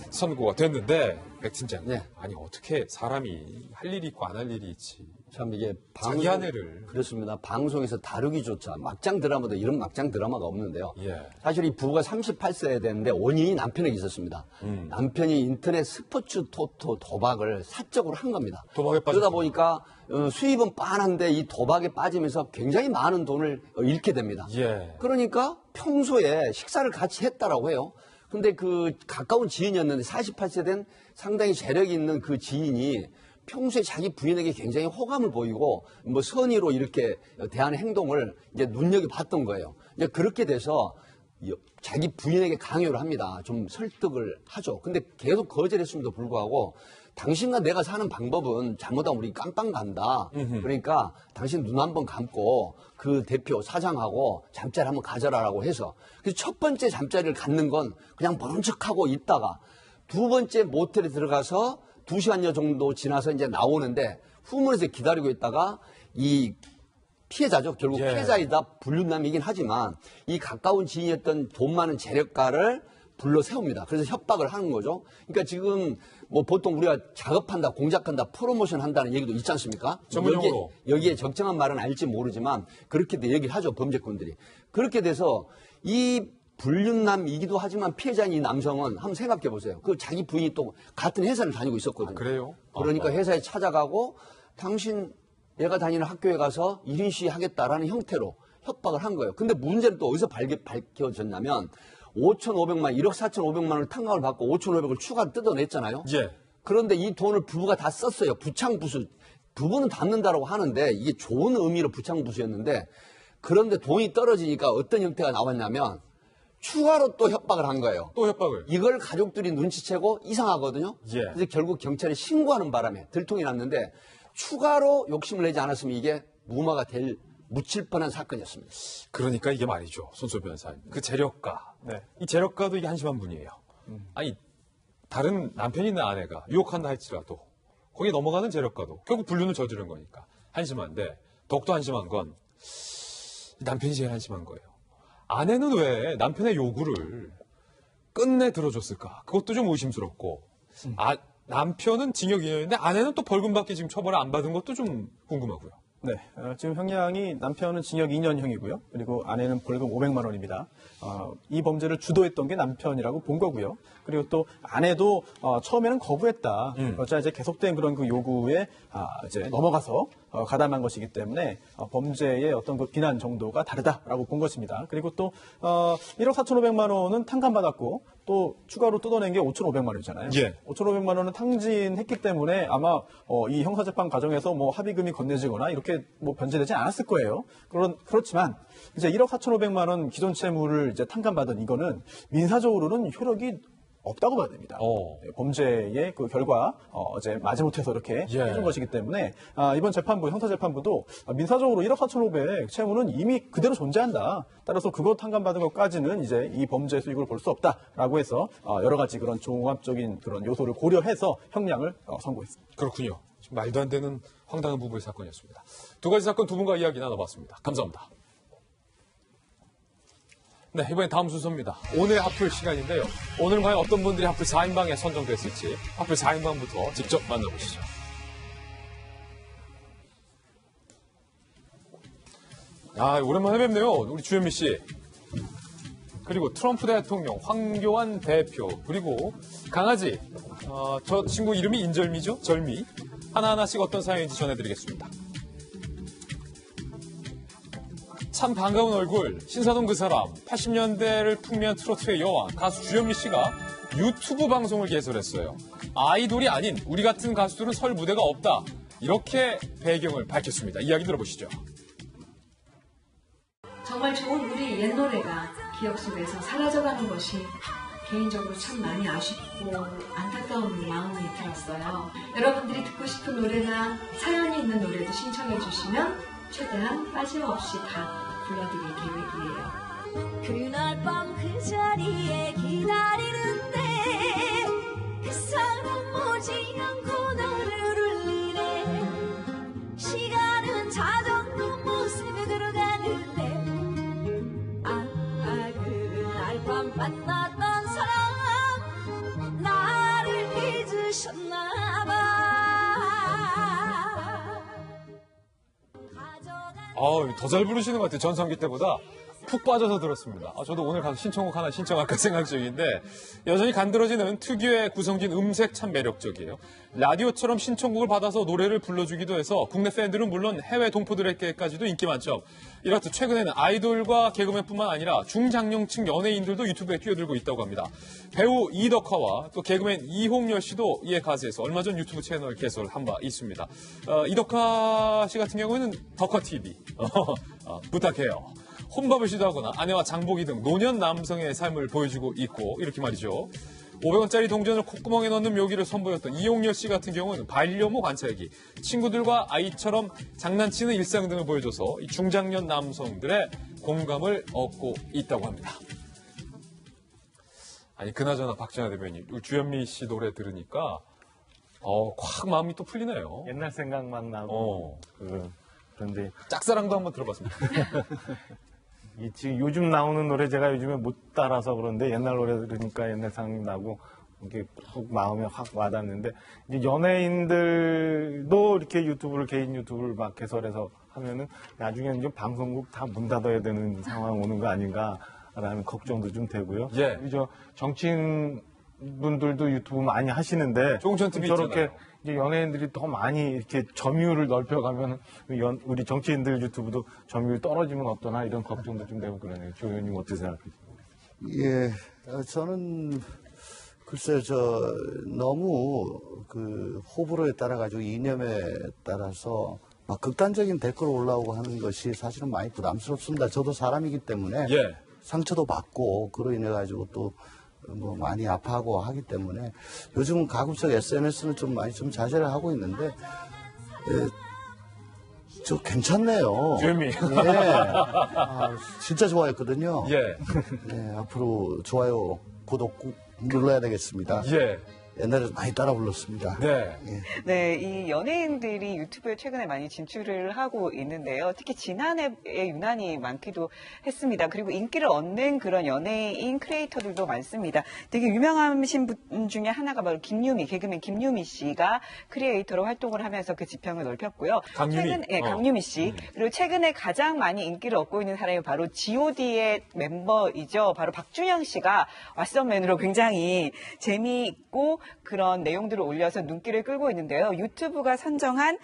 선고가 됐는데 백 팀장, 네. 아니 어떻게 사람이 할 일이 있고 안 할 일이 있지? 참 이게 자기 아내를 그렇습니다. 방송에서 다루기조차 막장 드라마도 이런 막장 드라마가 없는데요. 예. 사실 이 부부가 38세에 됐는데 원인이 남편에게 있었습니다. 남편이 인터넷 스포츠 토토 도박을 사적으로 한 겁니다. 도박에 빠졌죠. 그러다 보니까 수입은 빤한데 이 도박에 빠지면서 굉장히 많은 돈을 잃게 됩니다. 예. 그러니까 평소에 식사를 같이 했다라고 해요. 근데 그 가까운 지인이었는데 48세 된 상당히 재력이 있는 그 지인이 평소에 자기 부인에게 굉장히 호감을 보이고 뭐 선의로 이렇게 대하는 행동을 이제 눈여겨봤던 거예요. 이제 그렇게 돼서 자기 부인에게 강요를 합니다. 좀 설득을 하죠. 근데 계속 거절했음에도 불구하고 당신과 내가 사는 방법은 잘못하면 우리 깜빵 간다. 그러니까 당신 눈 한번 감고 그 대표 사장하고 잠자리 한번 가져라라고 해서 그래서 첫 번째 잠자리를 갖는 건 그냥 모른 척하고 있다가 두 번째 모텔에 들어가서 2시간여 정도 지나서 이제 나오는데 후문에서 기다리고 있다가 이 피해자죠. 결국 피해자이다 불륜남이긴 하지만 이 가까운 지인이었던 돈 많은 재력가를 불러 세웁니다. 그래서 협박을 하는 거죠. 그러니까 지금 뭐 보통 우리가 작업한다, 공작한다, 프로모션 한다는 얘기도 있지 않습니까? 전문용어로. 여기에 적정한 말은 알지 모르지만 그렇게도 얘기를 하죠. 범죄꾼들이. 그렇게 돼서 이 불륜남이기도 하지만 피해자인 이 남성은 한번 생각해 보세요. 그 자기 부인이 또 같은 회사를 다니고 있었거든요. 그래요? 그러니까 회사에 찾아가고 당신 얘가 다니는 학교에 가서 1인 시위 하겠다라는 형태로 협박을 한 거예요. 근데 문제는 또 어디서 밝혀졌냐면 5,500만, 1억 4,500만 원을 탕감을 받고 5,500을 추가 뜯어냈잖아요. 예. 그런데 이 돈을 부부가 다 썼어요. 부창부수. 부부는 닫는다라고 하는데 이게 좋은 의미로 부창부수였는데 그런데 돈이 떨어지니까 어떤 형태가 나왔냐면 추가로 또 협박을 한 거예요. 또 협박을. 이걸 가족들이 눈치채고 이상하거든요. 예. 그래서 결국 경찰에 신고하는 바람에 들통이 났는데 추가로 욕심을 내지 않았으면 이게 무마가 묻힐 뻔한 사건이었습니다. 그러니까 이게 말이죠. 손소 변호사님. 그 재력가. 이 재력가도 이게 한심한 분이에요. 아니, 다른 남편이 있는 아내가 유혹한다 할지라도 거기에 넘어가는 재력가도 결국 불륜을 저지른 거니까 한심한데 더욱더 한심한 건 남편이 제일 한심한 거예요. 아내는 왜 남편의 요구를 끝내 들어줬을까? 그것도 좀 의심스럽고 남편은 징역 2년인데 아내는 또 벌금 받기 지금 처벌을 안 받은 것도 좀 궁금하고요. 네, 지금 형량이 남편은 징역 2년형이고요. 그리고 아내는 벌금 500만 원입니다. 이 범죄를 주도했던 게 남편이라고 본 거고요. 그리고 또 아내도 처음에는 거부했다. 그러자 이제 계속된 그런 그 요구에 이제 넘어가서 가담한 것이기 때문에 범죄의 어떤 그 비난 정도가 다르다라고 본 것입니다. 그리고 또 1억 4,500만 원은 탕감받았고 또 추가로 뜯어낸 게 5,500만 원이잖아요. 예. 5,500만 원은 탕진했기 때문에 아마 이 형사재판 과정에서 뭐 합의금이 건네지거나 이렇게 뭐 변제되지 않았을 거예요. 그렇지만 이제 1억 4,500만 원 기존 채무를 이제 탕감받은 이거는 민사적으로는 효력이 없다고 봐야 됩니다. 범죄의 그 결과 이제 마지못해서 이렇게 해준 것이기 때문에 이번 재판부 형사재판부도 민사적으로 1억 4,500 채무는 이미 그대로 존재한다. 따라서 그거 탕감받은 것까지는 이제 이 범죄 수익을 볼 수 없다라고 해서 여러 가지 그런 종합적인 그런 요소를 고려해서 형량을 선고했습니다. 그렇군요. 말도 안 되는 황당한 부부의 사건이었습니다. 두 가지 사건 두 분과 이야기 나눠봤습니다. 감사합니다. 네, 이번엔 다음 순서입니다. 오늘 하플 시간인데요. 오늘은 과연 어떤 분들이 하플 4인방에 선정됐을지 하플 4인방부터 직접 만나보시죠. 오랜만에 뵙네요. 우리 주현미 씨. 그리고 트럼프 대통령, 황교안 대표, 그리고 강아지. 저 친구 이름이 인절미죠? 절미. 하나하나씩 어떤 사연인지 전해드리겠습니다. 참 반가운 얼굴, 신사동 그 사람, 80년대를 풍미한 트로트의 여왕, 가수 주현미 씨가 유튜브 방송을 개설했어요. 아이돌이 아닌 우리 같은 가수들은 설 무대가 없다. 이렇게 배경을 밝혔습니다. 이야기 들어보시죠. 정말 좋은 우리 옛 노래가 기억 속에서 사라져가는 것이 개인적으로 참 많이 아쉽고 안타까운 마음이 들었어요. 여러분들이 듣고 싶은 노래나 사연이 있는 노래도 신청해 주시면 최대한 빠짐없이 다 불러드릴 계획이에요. 그날 밤 그 자리에 기다리는데 그 사람 오지 않고 너를 울리네. 시간은 자전거 모습에 들어가는데 그날 밤 만났던 사람 나를 잊으셨나 봐. 더 잘 부르시는 것 같아요. 전성기 때보다 푹 빠져서 들었습니다. 저도 오늘 가서 신청곡 하나 신청할까 생각 중인데 여전히 간드러지는 특유의 구성진 음색 참 매력적이에요. 라디오처럼 신청곡을 받아서 노래를 불러주기도 해서 국내 팬들은 물론 해외 동포들에게까지도 인기 만점. 이렇듯 최근에는 아이돌과 개그맨뿐만 아니라 중장년층 연예인들도 유튜브에 뛰어들고 있다고 합니다. 배우 이덕화와 또 개그맨 이홍열 씨도 이에 가세해서 얼마 전 유튜브 채널 개설한 바 있습니다. 이덕화 씨 같은 경우에는 덕화TV 부탁해요. 혼밥을 시도하거나 아내와 장보기 등 노년 남성의 삶을 보여주고 있고 이렇게 말이죠. 500원짜리 동전을 콧구멍에 넣는 묘기를 선보였던 이용열 씨 같은 경우는 반려묘 관찰기, 친구들과 아이처럼 장난치는 일상 등을 보여줘서 이 중장년 남성들의 공감을 얻고 있다고 합니다. 아니 그나저나 박진아 대변인, 주현미 씨 노래 들으니까 확 마음이 또 풀리네요. 옛날 생각만 나고. 그런데 짝사랑도 한번 들어봤습니다. 지금 요즘 나오는 노래 제가 요즘에 못 따라서 그런데 옛날 노래 들으니까 옛날 생각이 나고 이게 훅 마음에 확 와닿는데 이제 연예인들도 이렇게 개인 유튜브를 막 개설해서 하면은 나중에는 좀 방송국 다 문 닫아야 되는 상황 오는 거 아닌가라는 걱정도 좀 되고요. 저 정치인 분들도 유튜브 많이 하시는데 조홍천 TV 저렇게 있잖아요. 이제 연예인들이 더 많이 이렇게 점유율을 넓혀가면 우리 정치인들 유튜브도 점유율 떨어지면 어떠나 이런 걱정도 좀 되고 그러네요. 조 의원님 어떻게 생각하세요? 저는 글쎄요, 너무 호불호에 따라가지고 이념에 따라서 막 극단적인 댓글 올라오고 하는 것이 사실은 많이 부담스럽습니다. 저도 사람이기 때문에 상처도 받고 그로 인해 가지고 또 뭐 많이 아파하고 하기 때문에 요즘은 가급적 SNS는 좀 많이 좀 자제를 하고 있는데 저 괜찮네요. 재미. 진짜 좋아했거든요. 앞으로 좋아요, 구독 꾹 눌러야 되겠습니다. 옛날에 많이 따라 불렀습니다. 네, 이 연예인들이 유튜브에 최근에 많이 진출을 하고 있는데요. 특히 지난해에 유난히 많기도 했습니다. 그리고 인기를 얻는 그런 연예인 크리에이터들도 많습니다. 되게 유명하신 분 중에 하나가 바로 개그맨 김유미 씨가 크리에이터로 활동을 하면서 그 지평을 넓혔고요. 강유미 씨. 그리고 최근에 가장 많이 인기를 얻고 있는 사람이 바로 G.O.D의 멤버이죠. 바로 박준영 씨가 왓썸맨으로 굉장히 재미있고 그런 내용들을 올려서 눈길을 끌고 있는데요. 유튜브가 선정한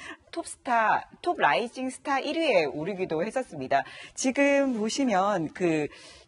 톱 라이징 스타 1위에 오르기도 했었습니다. 지금 보시면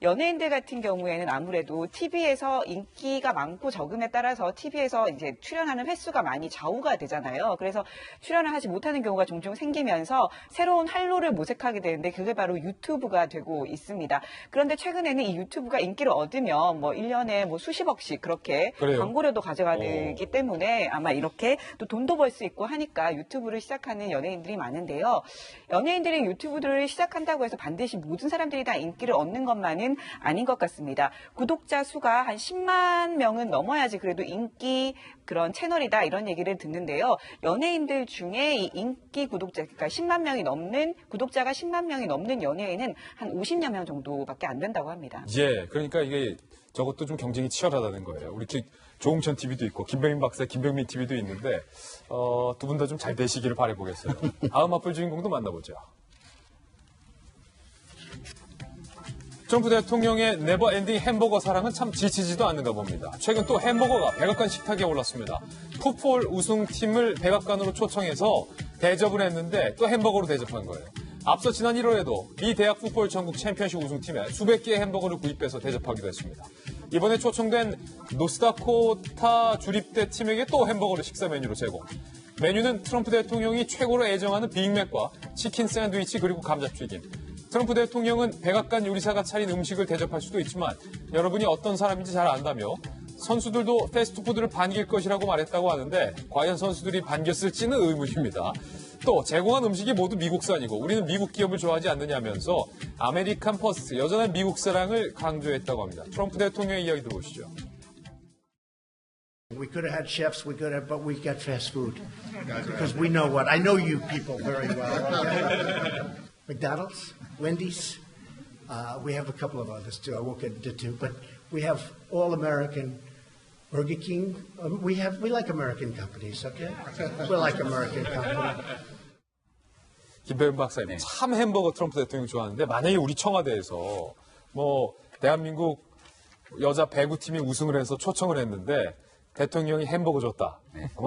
연예인들 같은 경우에는 아무래도 TV에서 인기가 많고 적음에 따라서 TV에서 이제 출연하는 횟수가 많이 좌우가 되잖아요. 그래서 출연을 하지 못하는 경우가 종종 생기면서 새로운 활로를 모색하게 되는데 그게 바로 유튜브가 되고 있습니다. 그런데 최근에는 이 유튜브가 인기를 얻으면 1년에 수십억씩 그렇게 광고료도 가져가기 때문에 아마 이렇게 또 돈도 벌 수 있고 하니까 유튜브를 시작하는 연예인들이 많은데요. 연예인들이 유튜브를 시작한다고 해서 반드시 모든 사람들이 다 인기를 얻는 것만은 아닌 것 같습니다. 구독자 수가 한 10만 명은 넘어야지 그래도 인기 그런 채널이다 이런 얘기를 듣는데요. 연예인들 중에 이 인기 구독자, 그러니까 10만 명이 넘는 구독자가 10만 명이 넘는 연예인은 한 50여 명 정도밖에 안 된다고 합니다. 그러니까 이게 저것도 좀 경쟁이 치열하다는 거예요. 우리 조홍천 TV도 있고 김병민 박사의 김병민 TV도 있는데 두 분 다 좀 잘 되시기를 바라보겠어요. 다음 앞을 주인공도 만나보죠. 트럼프 대통령의 네버엔딩 햄버거 사랑은 참 지치지도 않는가 봅니다. 최근 또 햄버거가 백악관 식탁에 올랐습니다. 풋볼 우승팀을 백악관으로 초청해서 대접을 했는데 또 햄버거로 대접한 거예요. 앞서 지난 1월에도 미 대학 풋볼 전국 챔피언십 우승팀에 수백 개의 햄버거를 구입해서 대접하기도 했습니다. 이번에 초청된 노스다코타 주립대 팀에게 또 햄버거를 식사 메뉴로 제공. 메뉴는 트럼프 대통령이 최고로 애정하는 빅맥과 치킨 샌드위치 그리고 감자튀김. 트럼프 대통령은 백악관 요리사가 차린 음식을 대접할 수도 있지만 여러분이 어떤 사람인지 잘 안다며 선수들도 패스트푸드를 반길 것이라고 말했다고 하는데 과연 선수들이 반겼을지는 의문입니다. 또 제공한 음식이 모두 미국산이고 우리는 미국 기업을 좋아하지 않느냐면서 아메리칸 퍼스트, 여전한 미국 사랑을 강조했다고 합니다. 트럼프 대통령의 이야기 들어보시죠. We could have had chefs, but we got fast food. Because we know what, I know you people very well. McDonald's, Wendy's, we have a couple of others too, I won't get into two, but we have all American, Burger King, we like American companies, okay? We like American companies. 김병민 박사님, 참 햄버거 트럼프 대통령 좋아하는데 만약에 우리 청와대에서 대한민국 여자 배구팀이 우승을 해서 초청을 했는데 대통령이 햄버거 줬다.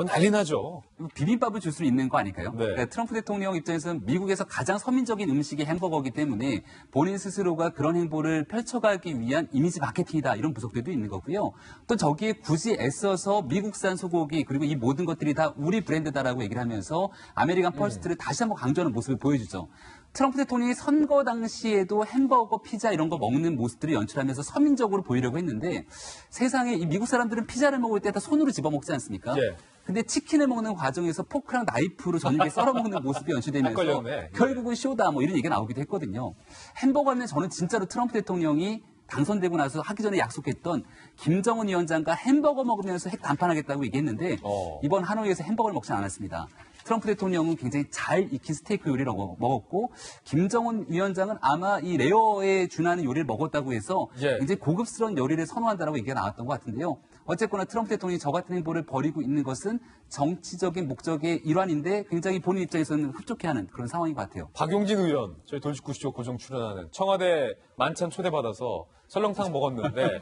난리 나죠. 비빔밥을 줄 수 있는 거 아닐까요? 그러니까 트럼프 대통령 입장에서는 미국에서 가장 서민적인 음식이 햄버거이기 때문에 본인 스스로가 그런 행보를 펼쳐가기 위한 이미지 마케팅이다. 이런 분석들도 있는 거고요. 또 저기에 굳이 애써서 미국산 소고기 그리고 이 모든 것들이 다 우리 브랜드다라고 얘기를 하면서 아메리칸 퍼스트를 다시 한번 강조하는 모습을 보여주죠. 트럼프 대통령이 선거 당시에도 햄버거, 피자 이런 거 먹는 모습들을 연출하면서 서민적으로 보이려고 했는데 세상에 이 미국 사람들은 피자를 먹을 때 다 손으로 집어먹지 않습니까? 근데 치킨을 먹는 과정에서 포크랑 나이프로 저녁에 썰어 먹는 모습이 연출되면서 결국은 쇼다 이런 얘기가 나오기도 했거든요. 햄버거 하면 저는 진짜로 트럼프 대통령이 당선되고 나서 하기 전에 약속했던 김정은 위원장과 햄버거 먹으면서 핵談판하겠다고 얘기했는데 이번 하노이에서 햄버거를 먹지 않았습니다. 트럼프 대통령은 굉장히 잘 익힌 스테이크 요리를 먹었고 김정은 위원장은 아마 이 레어에 준하는 요리를 먹었다고 해서 굉장히 고급스러운 요리를 선호한다라고 얘기가 나왔던 것 같은데요. 어쨌거나 트럼프 대통령이 저 같은 행보를 벌이고 있는 것은 정치적인 목적의 일환인데 굉장히 본인 입장에서는 흡족해하는 그런 상황인 것 같아요. 박용진 의원, 저희 돌직구쇼 고정 출연하는 청와대 만찬 초대받아서 설렁탕 먹었는데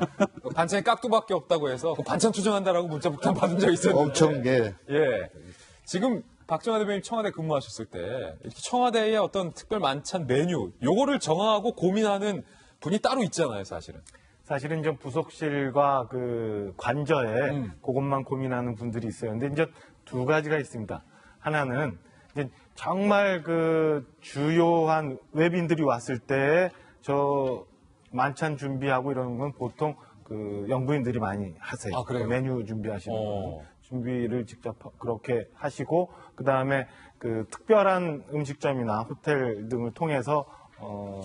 반찬이 깍두밖에 없다고 해서 반찬 투정한다라고 문자 폭탄 받은 적이 있었는데 엄청 예. 지금 박정환 대변인 청와대 근무하셨을 때 이렇게 청와대의 어떤 특별 만찬 메뉴 요거를 정하고 고민하는 분이 따로 있잖아요, 사실은. 사실은 좀 부속실과 그 관저에 그것만 고민하는 분들이 있어요. 근데 이제 두 가지가 있습니다. 하나는 이제 정말 그 주요한 외빈들이 왔을 때 저 만찬 준비하고 이러는 건 보통 그 영부인들이 많이 하세요. 아, 그래요? 그 메뉴 준비하시는 분. 준비를 직접 그렇게 하시고 그다음에 그 특별한 음식점이나 호텔 등을 통해서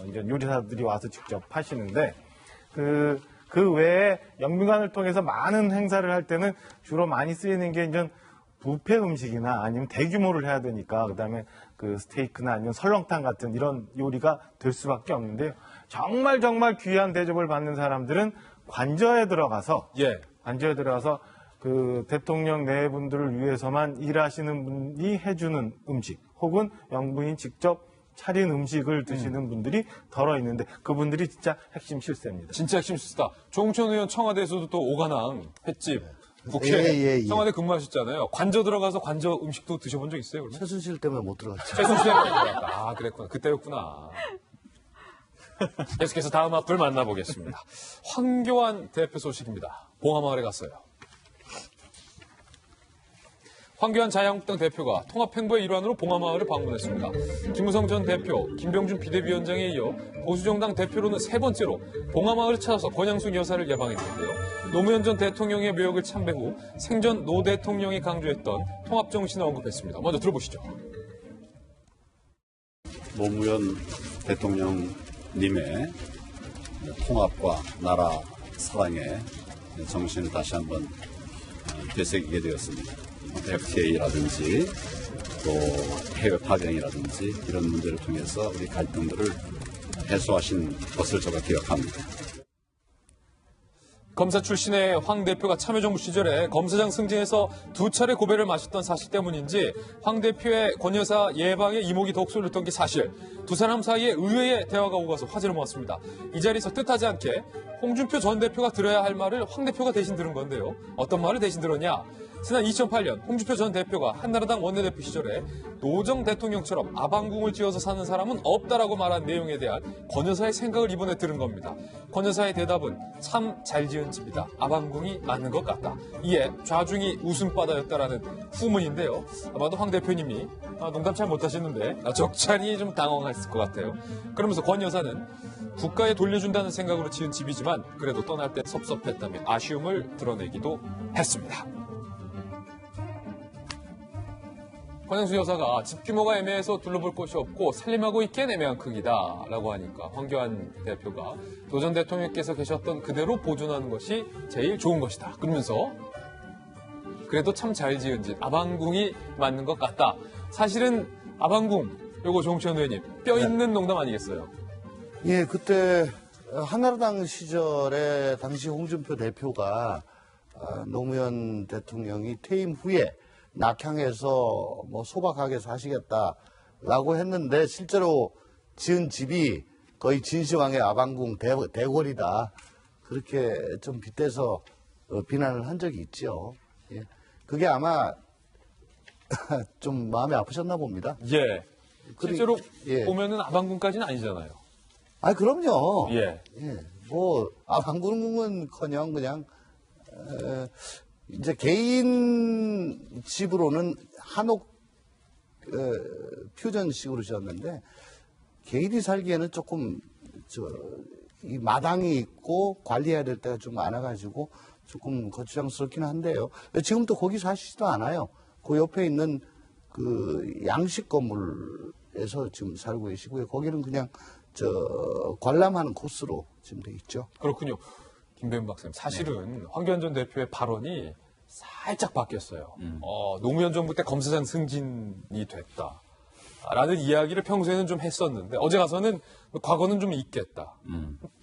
이제 요리사들이 와서 직접 하시는데 그 외에 영빈관을 통해서 많은 행사를 할 때는 주로 많이 쓰이는 게 이제 뷔페 음식이나 아니면 대규모를 해야 되니까 그다음에 그 스테이크나 아니면 설렁탕 같은 이런 요리가 될 수밖에 없는데요. 정말 귀한 대접을 받는 사람들은 관저에 들어가서 그 대통령 네 분들을 위해서만 일하시는 분이 해주는 음식 혹은 영부인 직접 차린 음식을 드시는 분들이 덜어 있는데 그분들이 진짜 핵심 실세입니다. 진짜 핵심 실세다. 조홍천 의원 청와대에서도 또 오가낭, 횟집, 국회 청와대 근무하셨잖아요. 관저 들어가서 관저 음식도 드셔본 적 있어요? 그러면? 최순실 때문에 못 들어갔죠. 최순실 때문에 못 들어갔다. 아, 그랬구나. 그때였구나. 계속해서 다음 앞을 만나보겠습니다. 황교안 대표 소식입니다. 봉하마을에 갔어요. 황교안 자유한국당 대표가 통합행보의 일환으로 봉하마을을 방문했습니다. 김무성 전 대표, 김병준 비대위원장에 이어 보수정당 대표로는 세 번째로 봉하마을을 찾아서 권양숙 여사를 예방했는데요. 노무현 전 대통령의 묘역을 참배 후 생전 노 대통령이 강조했던 통합정신을 언급했습니다. 먼저 들어보시죠. 노무현 대통령님의 통합과 나라 사랑의 정신을 다시 한번 되새기게 되었습니다. FTA라든지 또 해외 파견이라든지 이런 문제를 통해서 우리 갈등들을 해소하신 것을 제가 기억합니다. 검사 출신의 황 대표가 참여정부 시절에 검사장 승진해서 두 차례 고배를 마셨던 사실 때문인지 황 대표의 권 여사 예방에 이목이 더욱 쏠렸던 게 사실. 두 사람 사이에 의외의 대화가 오가서 화제를 모았습니다. 이 자리에서 뜻하지 않게 홍준표 전 대표가 들어야 할 말을 황 대표가 대신 들은 건데요. 어떤 말을 대신 들었냐? 지난 2008년 홍준표 전 대표가 한나라당 원내대표 시절에 노정 대통령처럼 아방궁을 지어서 사는 사람은 없다라고 말한 내용에 대한 권 여사의 생각을 이번에 들은 겁니다. 권 여사의 대답은 참 잘 지은 집이다. 아방궁이 맞는 것 같다. 이에 좌중이 웃음바다였다라는 후문인데요. 아마도 황 대표님이 농담 잘 못하시는데 적잖이 좀 당황했을 것 같아요. 그러면서 권 여사는 국가에 돌려준다는 생각으로 지은 집이지만 그래도 떠날 때 섭섭했다며 아쉬움을 드러내기도 했습니다. 권양숙 여사가 집 규모가 애매해서 둘러볼 곳이 없고 살림하고 있기엔 애매한 크기다라고 하니까 황교안 대표가 노 전 대통령께서 계셨던 그대로 보존하는 것이 제일 좋은 것이다. 그러면서 그래도 참 잘 지은 집 아방궁이 맞는 것 같다. 사실은 아방궁 요거 조홍천 의원님 뼈 있는 농담 아니겠어요? 예, 그때 한나라당 시절에 당시 홍준표 대표가 노무현 대통령이 퇴임 후에 낙향해서 뭐 소박하게 사시겠다라고 했는데 실제로 지은 집이 거의 진시황의 아방궁 대궐이다. 그렇게 좀 빗대서 비난을 한 적이 있죠. 예. 그게 아마 좀 마음이 아프셨나 봅니다. 예. 실제로 보면은 아방궁까지는 아니잖아요. 아, 그럼요. 예. 뭐 아방궁은커녕 그냥 이제 개인 집으로는 한옥 퓨전식으로 지었는데 개인이 살기에는 조금 이 마당이 있고 관리해야 될 때가 좀 많아가지고 조금 거추장스럽긴 한데요. 지금도 거기 사시지도 않아요. 그 옆에 있는 그 양식 건물에서 지금 살고 계시고요. 거기는 그냥 관람하는 코스로 지금 돼 있죠. 그렇군요. 김배은 박사님, 사실은 황교안 전 대표의 발언이 살짝 바뀌었어요. 노무현 정부 때 검사장 승진이 됐다. 라는 이야기를 평소에는 좀 했었는데 어제 가서는 과거는 좀 있겠다.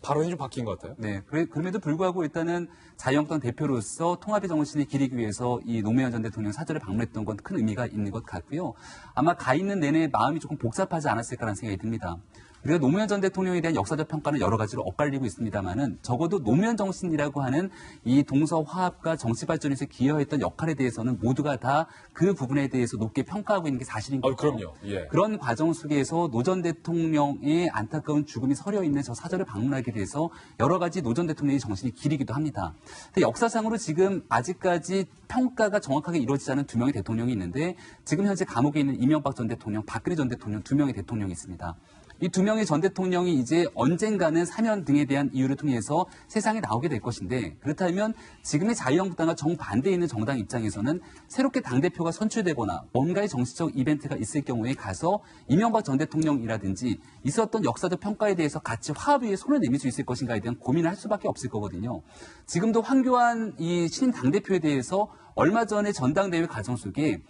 발언이 좀 바뀐 것 같아요. 네, 그럼에도 불구하고 일단은 자유한국당 대표로서 통합의 정신을 기리기 위해서 이 노무현 전 대통령 사저를 방문했던 건 큰 의미가 있는 것 같고요. 아마 가 있는 내내 마음이 조금 복잡하지 않았을까라는 생각이 듭니다. 우리가 노무현 전 대통령에 대한 역사적 평가는 여러 가지로 엇갈리고 있습니다만은 적어도 노무현 정신이라고 하는 이 동서 화합과 정치 발전에서 기여했던 역할에 대해서는 모두가 다 그 부분에 대해서 높게 평가하고 있는 게 사실인 거죠. 그럼요. 예. 그런 과정 속에서 노 전 대통령의 안타까운 죽음이 서려 있는 저 사저를 방문하게 돼서 여러 가지 노 전 대통령의 정신이 기리기도 합니다. 근데 역사상으로 지금 아직까지 평가가 정확하게 이루어지지 않은 두 명의 대통령이 있는데 지금 현재 감옥에 있는 이명박 전 대통령, 박근혜 전 대통령 두 명의 대통령이 있습니다. 이 두 명의 전 대통령이 이제 언젠가는 사면 등에 대한 이유를 통해서 세상에 나오게 될 것인데 그렇다면 지금의 자유한국당과 정반대에 있는 정당 입장에서는 새롭게 당대표가 선출되거나 뭔가의 정치적 이벤트가 있을 경우에 가서 이명박 전 대통령이라든지 있었던 역사적 평가에 대해서 같이 화합 위에 손을 내밀 수 있을 것인가에 대한 고민을 할 수밖에 없을 거거든요. 지금도 황교안 이 신임 당대표에 대해서 얼마 전에 전당대회 과정 속에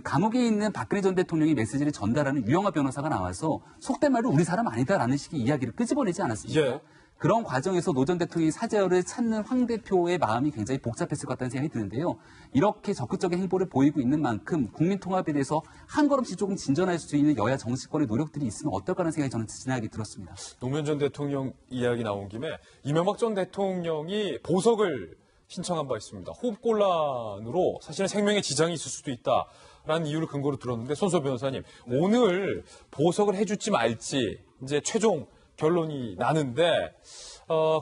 감옥에 있는 박근혜 전 대통령이 메시지를 전달하는 유영하 변호사가 나와서 속된 말로 우리 사람 아니다라는 식의 이야기를 끄집어내지 않았습니까? 예. 그런 과정에서 노 전 대통령이 사죄를 찾는 황 대표의 마음이 굉장히 복잡했을 것 같다는 생각이 드는데요. 이렇게 적극적인 행보를 보이고 있는 만큼 국민 통합에 대해서 한 걸음씩 조금 진전할 수 있는 여야 정치권의 노력들이 있으면 어떨까라는 생각이 저는 지나게 들었습니다. 노무현 전 대통령 이야기 나온 김에 이명박 전 대통령이 보석을 신청한 바 있습니다. 호흡곤란으로 사실은 생명에 지장이 있을 수도 있다라는 이유를 근거로 들었는데 손소 변호사님, 오늘 보석을 해줄지 말지 이제 최종 결론이 나는데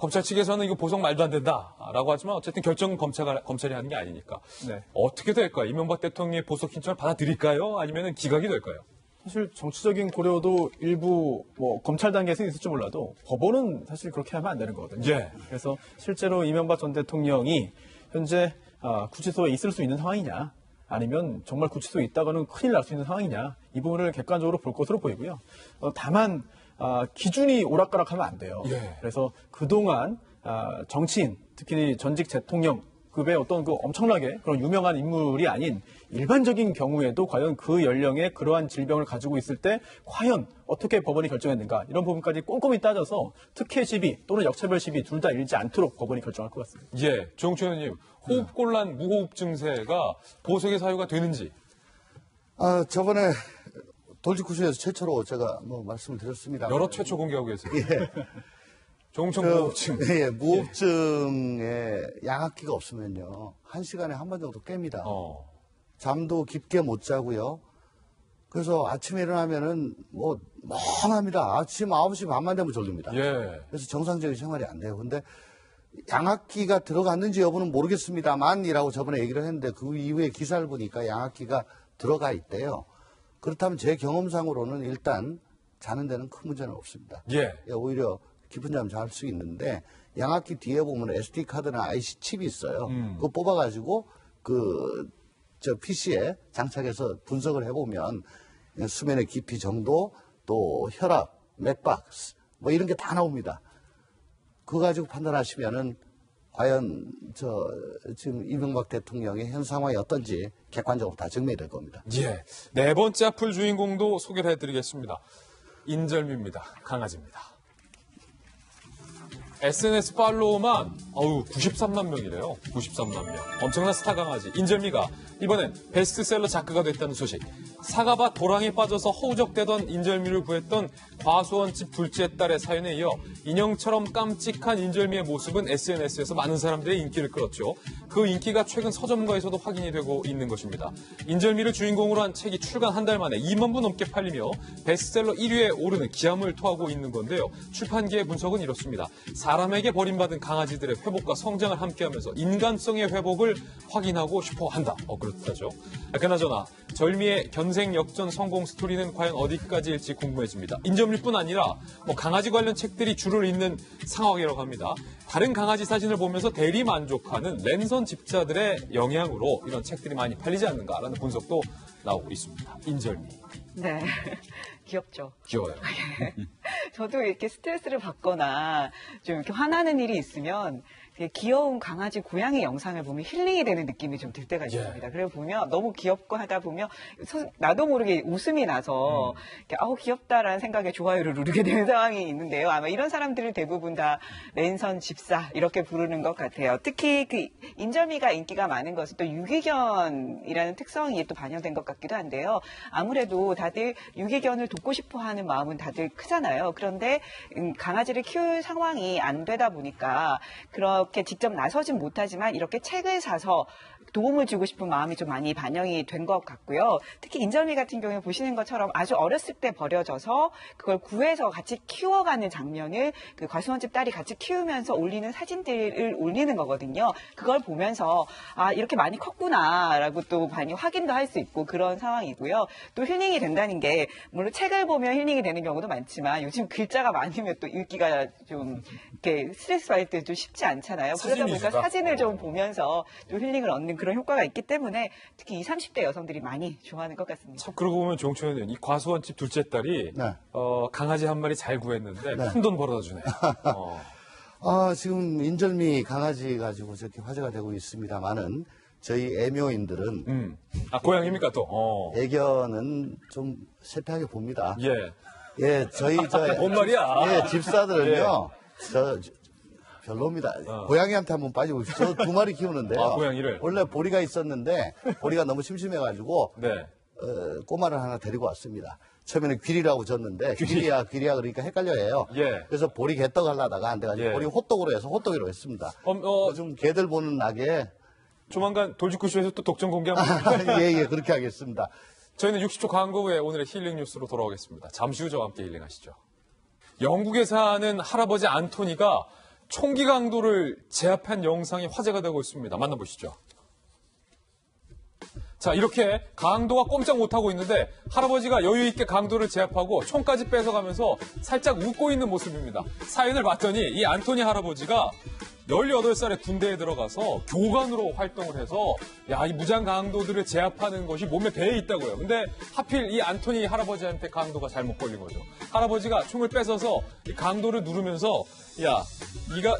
검찰 측에서는 이거 보석 말도 안 된다라고 하지만 어쨌든 결정은 검찰이 하는 게 아니니까 네. 어떻게 될까요? 이명박 대통령의 보석 신청을 받아들일까요? 아니면 기각이 될까요? 사실 정치적인 고려도 일부 검찰 단계에서 있을지 몰라도 법원은 사실 그렇게 하면 안 되는 거거든요. 예. 그래서 실제로 이명박 전 대통령이 현재 구치소에 있을 수 있는 상황이냐 아니면 정말 구치소에 있다가는 큰일 날 수 있는 상황이냐 이 부분을 객관적으로 볼 것으로 보이고요. 다만 기준이 오락가락하면 안 돼요. 예. 그래서 그동안 정치인 특히 전직 대통령급의 어떤 그 엄청나게 그런 유명한 인물이 아닌 일반적인 경우에도 과연 그 연령에 그러한 질병을 가지고 있을 때 과연 어떻게 법원이 결정했는가 이런 부분까지 꼼꼼히 따져서 특혜 시비 또는 역차별 시비 둘 다 일지 않도록 법원이 결정할 것 같습니다. 예, 조영철 의원님, 호흡곤란, 무호흡 증세가 보석의 사유가 되는지. 저번에 돌직구쇼에서 최초로 제가 말씀을 드렸습니다. 여러 최초 공개하고 계세요. 예. 종청 무호흡증. 예, 무호흡증에 양압기가 없으면요. 1시간에 한 번 정도 깹니다. 잠도 깊게 못 자고요. 그래서 아침에 일어나면은 멍합니다. 아침 9시 반만 되면 졸립니다. 예. 그래서 정상적인 생활이 안 돼요. 근데 양압기가 들어갔는지 여부는 모르겠습니다만이라고 저번에 얘기를 했는데 그 이후에 기사를 보니까 양압기가 들어가 있대요. 그렇다면 제 경험상으로는 일단 자는 데는 큰 문제는 없습니다. 예. 오히려 깊은 잠 잘 수 있는데 양압기 뒤에 보면 SD 카드나 IC 칩이 있어요. 그거 뽑아가지고 PC에 장착해서 분석을 해보면 수면의 깊이 정도 또 혈압, 맥박 이런 게 다 나옵니다. 그거 가지고 판단하시면은 과연 지금 이명박 대통령의 현 상황이 어떤지 객관적으로 다 증명이 될 겁니다. 예. 네 번째 앞을 주인공도 소개를 해드리겠습니다. 인절미입니다. 강아지입니다. SNS 팔로워만 93만 명이래요. 93만 명. 엄청난 스타 강아지 인절미가 이번엔 베스트셀러 작가가 됐다는 소식. 사과밭 도랑에 빠져서 허우적대던 인절미를 구했던 과수원 집 둘째 딸의 사연에 이어 인형처럼 깜찍한 인절미의 모습은 SNS에서 많은 사람들의 인기를 끌었죠. 그 인기가 최근 서점가에서도 확인이 되고 있는 것입니다. 인절미를 주인공으로 한 책이 출간 한 달 만에 2만 부 넘게 팔리며 베스트셀러 1위에 오르는 기함을 토하고 있는 건데요. 출판계의 분석은 이렇습니다. 사람에게 버림받은 강아지들의 회복과 성장을 함께하면서 인간성의 회복을 확인하고 싶어 한다. 그렇다죠. 그나저나 절미의 견생 역전 성공 스토리는 과연 어디까지일지 궁금해집니다. 인절미뿐 아니라 강아지 관련 책들이 줄을 잇는 상황이라고 합니다. 다른 강아지 사진을 보면서 대리 만족하는 랜선 집자들의 영향으로 이런 책들이 많이 팔리지 않는가라는 분석도 나오고 있습니다. 인절미. 네. 귀엽죠. 귀여워요. 저도 이렇게 스트레스를 받거나 좀 이렇게 화나는 일이 있으면 되게 귀여운 강아지, 고양이 영상을 보면 힐링이 되는 느낌이 좀 들 때가 있습니다. 그리고 보면 너무 귀엽고 하다 보면 나도 모르게 웃음이 나서 이렇게 아우 귀엽다라는 생각에 좋아요를 누르게 되는 상황이 있는데요. 아마 이런 사람들을 대부분 다 랜선 집사 이렇게 부르는 것 같아요. 특히 그 인절미가 인기가 많은 것은 또 유기견이라는 특성이 또 반영된 것 같기도 한데요. 아무래도 다들 유기견을 돕고 싶어하는 마음은 다들 크잖아요. 그런데 강아지를 키울 상황이 안 되다 보니까 그렇게 직접 나서진 못하지만 이렇게 책을 사서 도움을 주고 싶은 마음이 좀 많이 반영이 된 것 같고요. 특히 인절미 같은 경우에 보시는 것처럼 아주 어렸을 때 버려져서 그걸 구해서 같이 키워가는 장면을 그 과수원집 딸이 같이 키우면서 올리는 사진들을 올리는 거거든요. 그걸 보면서 아 이렇게 많이 컸구나라고 또 많이 확인도 할 수 있고 그런 상황이고요. 또 힐링이 된다는 게 물론 책을 보면 힐링이 되는 경우도 많지만 요즘 글자가 많으면 또 읽기가 좀 이렇게 스트레스 받을 때 좀 쉽지 않잖아요. 그러다 보니까 사진을 좀 보면서 또 힐링을 얻는 그런 효과가 있기 때문에 특히 20, 30대 여성들이 많이 좋아하는 것 같습니다. 참 그러고 보면 조홍천 의원, 이 과수원집 둘째 딸이 강아지 한 마리 잘 구했는데 큰 돈 벌어다 주네. 지금 인절미 강아지 가지고 저렇게 화제가 되고 있습니다만은 저희 애묘인들은 고양이입니까 또? 애견은 좀 실패하게 봅니다. 예, 저희 뭔 말이야? 예, 집사들은요. 별로입니다. 고양이한테 한번 빠지고 저 2마리 키우는데요. 고양이를? 원래 보리가 있었는데 보리가 너무 심심해가지고 꼬마를 하나 데리고 왔습니다. 처음에는 귀리라고 졌는데 귀리야 그러니까 헷갈려해요. 그래서 보리 개떡 하려다가 안 돼가지고 보리 호떡으로 해서 호떡이로 했습니다. 요즘 개들 보는 낙에 조만간 돌직구쇼에서 또 독점 공개합니다. 예, 그렇게 하겠습니다. 저희는 60초 광고 후에 오늘의 힐링 뉴스로 돌아오겠습니다. 잠시 후 저와 함께 힐링하시죠. 영국에 사는 할아버지 안토니가 총기 강도를 제압한 영상이 화제가 되고 있습니다. 만나보시죠. 자, 이렇게 강도가 꼼짝 못하고 있는데 할아버지가 여유 있게 강도를 제압하고 총까지 뺏어가면서 살짝 웃고 있는 모습입니다. 사연을 봤더니 이 안토니 할아버지가 18살에 군대에 들어가서 교관으로 활동을 해서 이 무장 강도들을 제압하는 것이 몸에 배에 있다고요. 근데 하필 이 안토니 할아버지한테 강도가 잘못 걸린 거죠. 할아버지가 총을 뺏어서 이 강도를 누르면서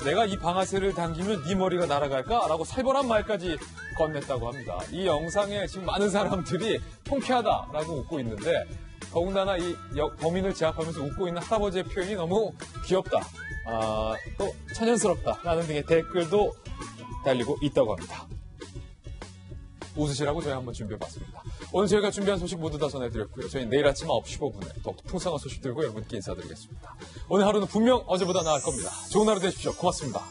내가 이 방아쇠를 당기면 네 머리가 날아갈까? 라고 살벌한 말까지 건넸다고 합니다. 이 영상에 지금 많은 사람들이 통쾌하다라고 웃고 있는데 더군다나 이 범인을 제압하면서 웃고 있는 할아버지의 표현이 너무 귀엽다. 또 천연스럽다라는 등의 댓글도 달리고 있다고 합니다. 웃으시라고 저희 한번 준비해봤습니다. 오늘 저희가 준비한 소식 모두 다 전해드렸고요. 저희 내일 아침 9시 15분에 더욱 풍성한 소식 들고 여러분께 인사드리겠습니다. 오늘 하루는 분명 어제보다 나을 겁니다. 좋은 하루 되십시오. 고맙습니다.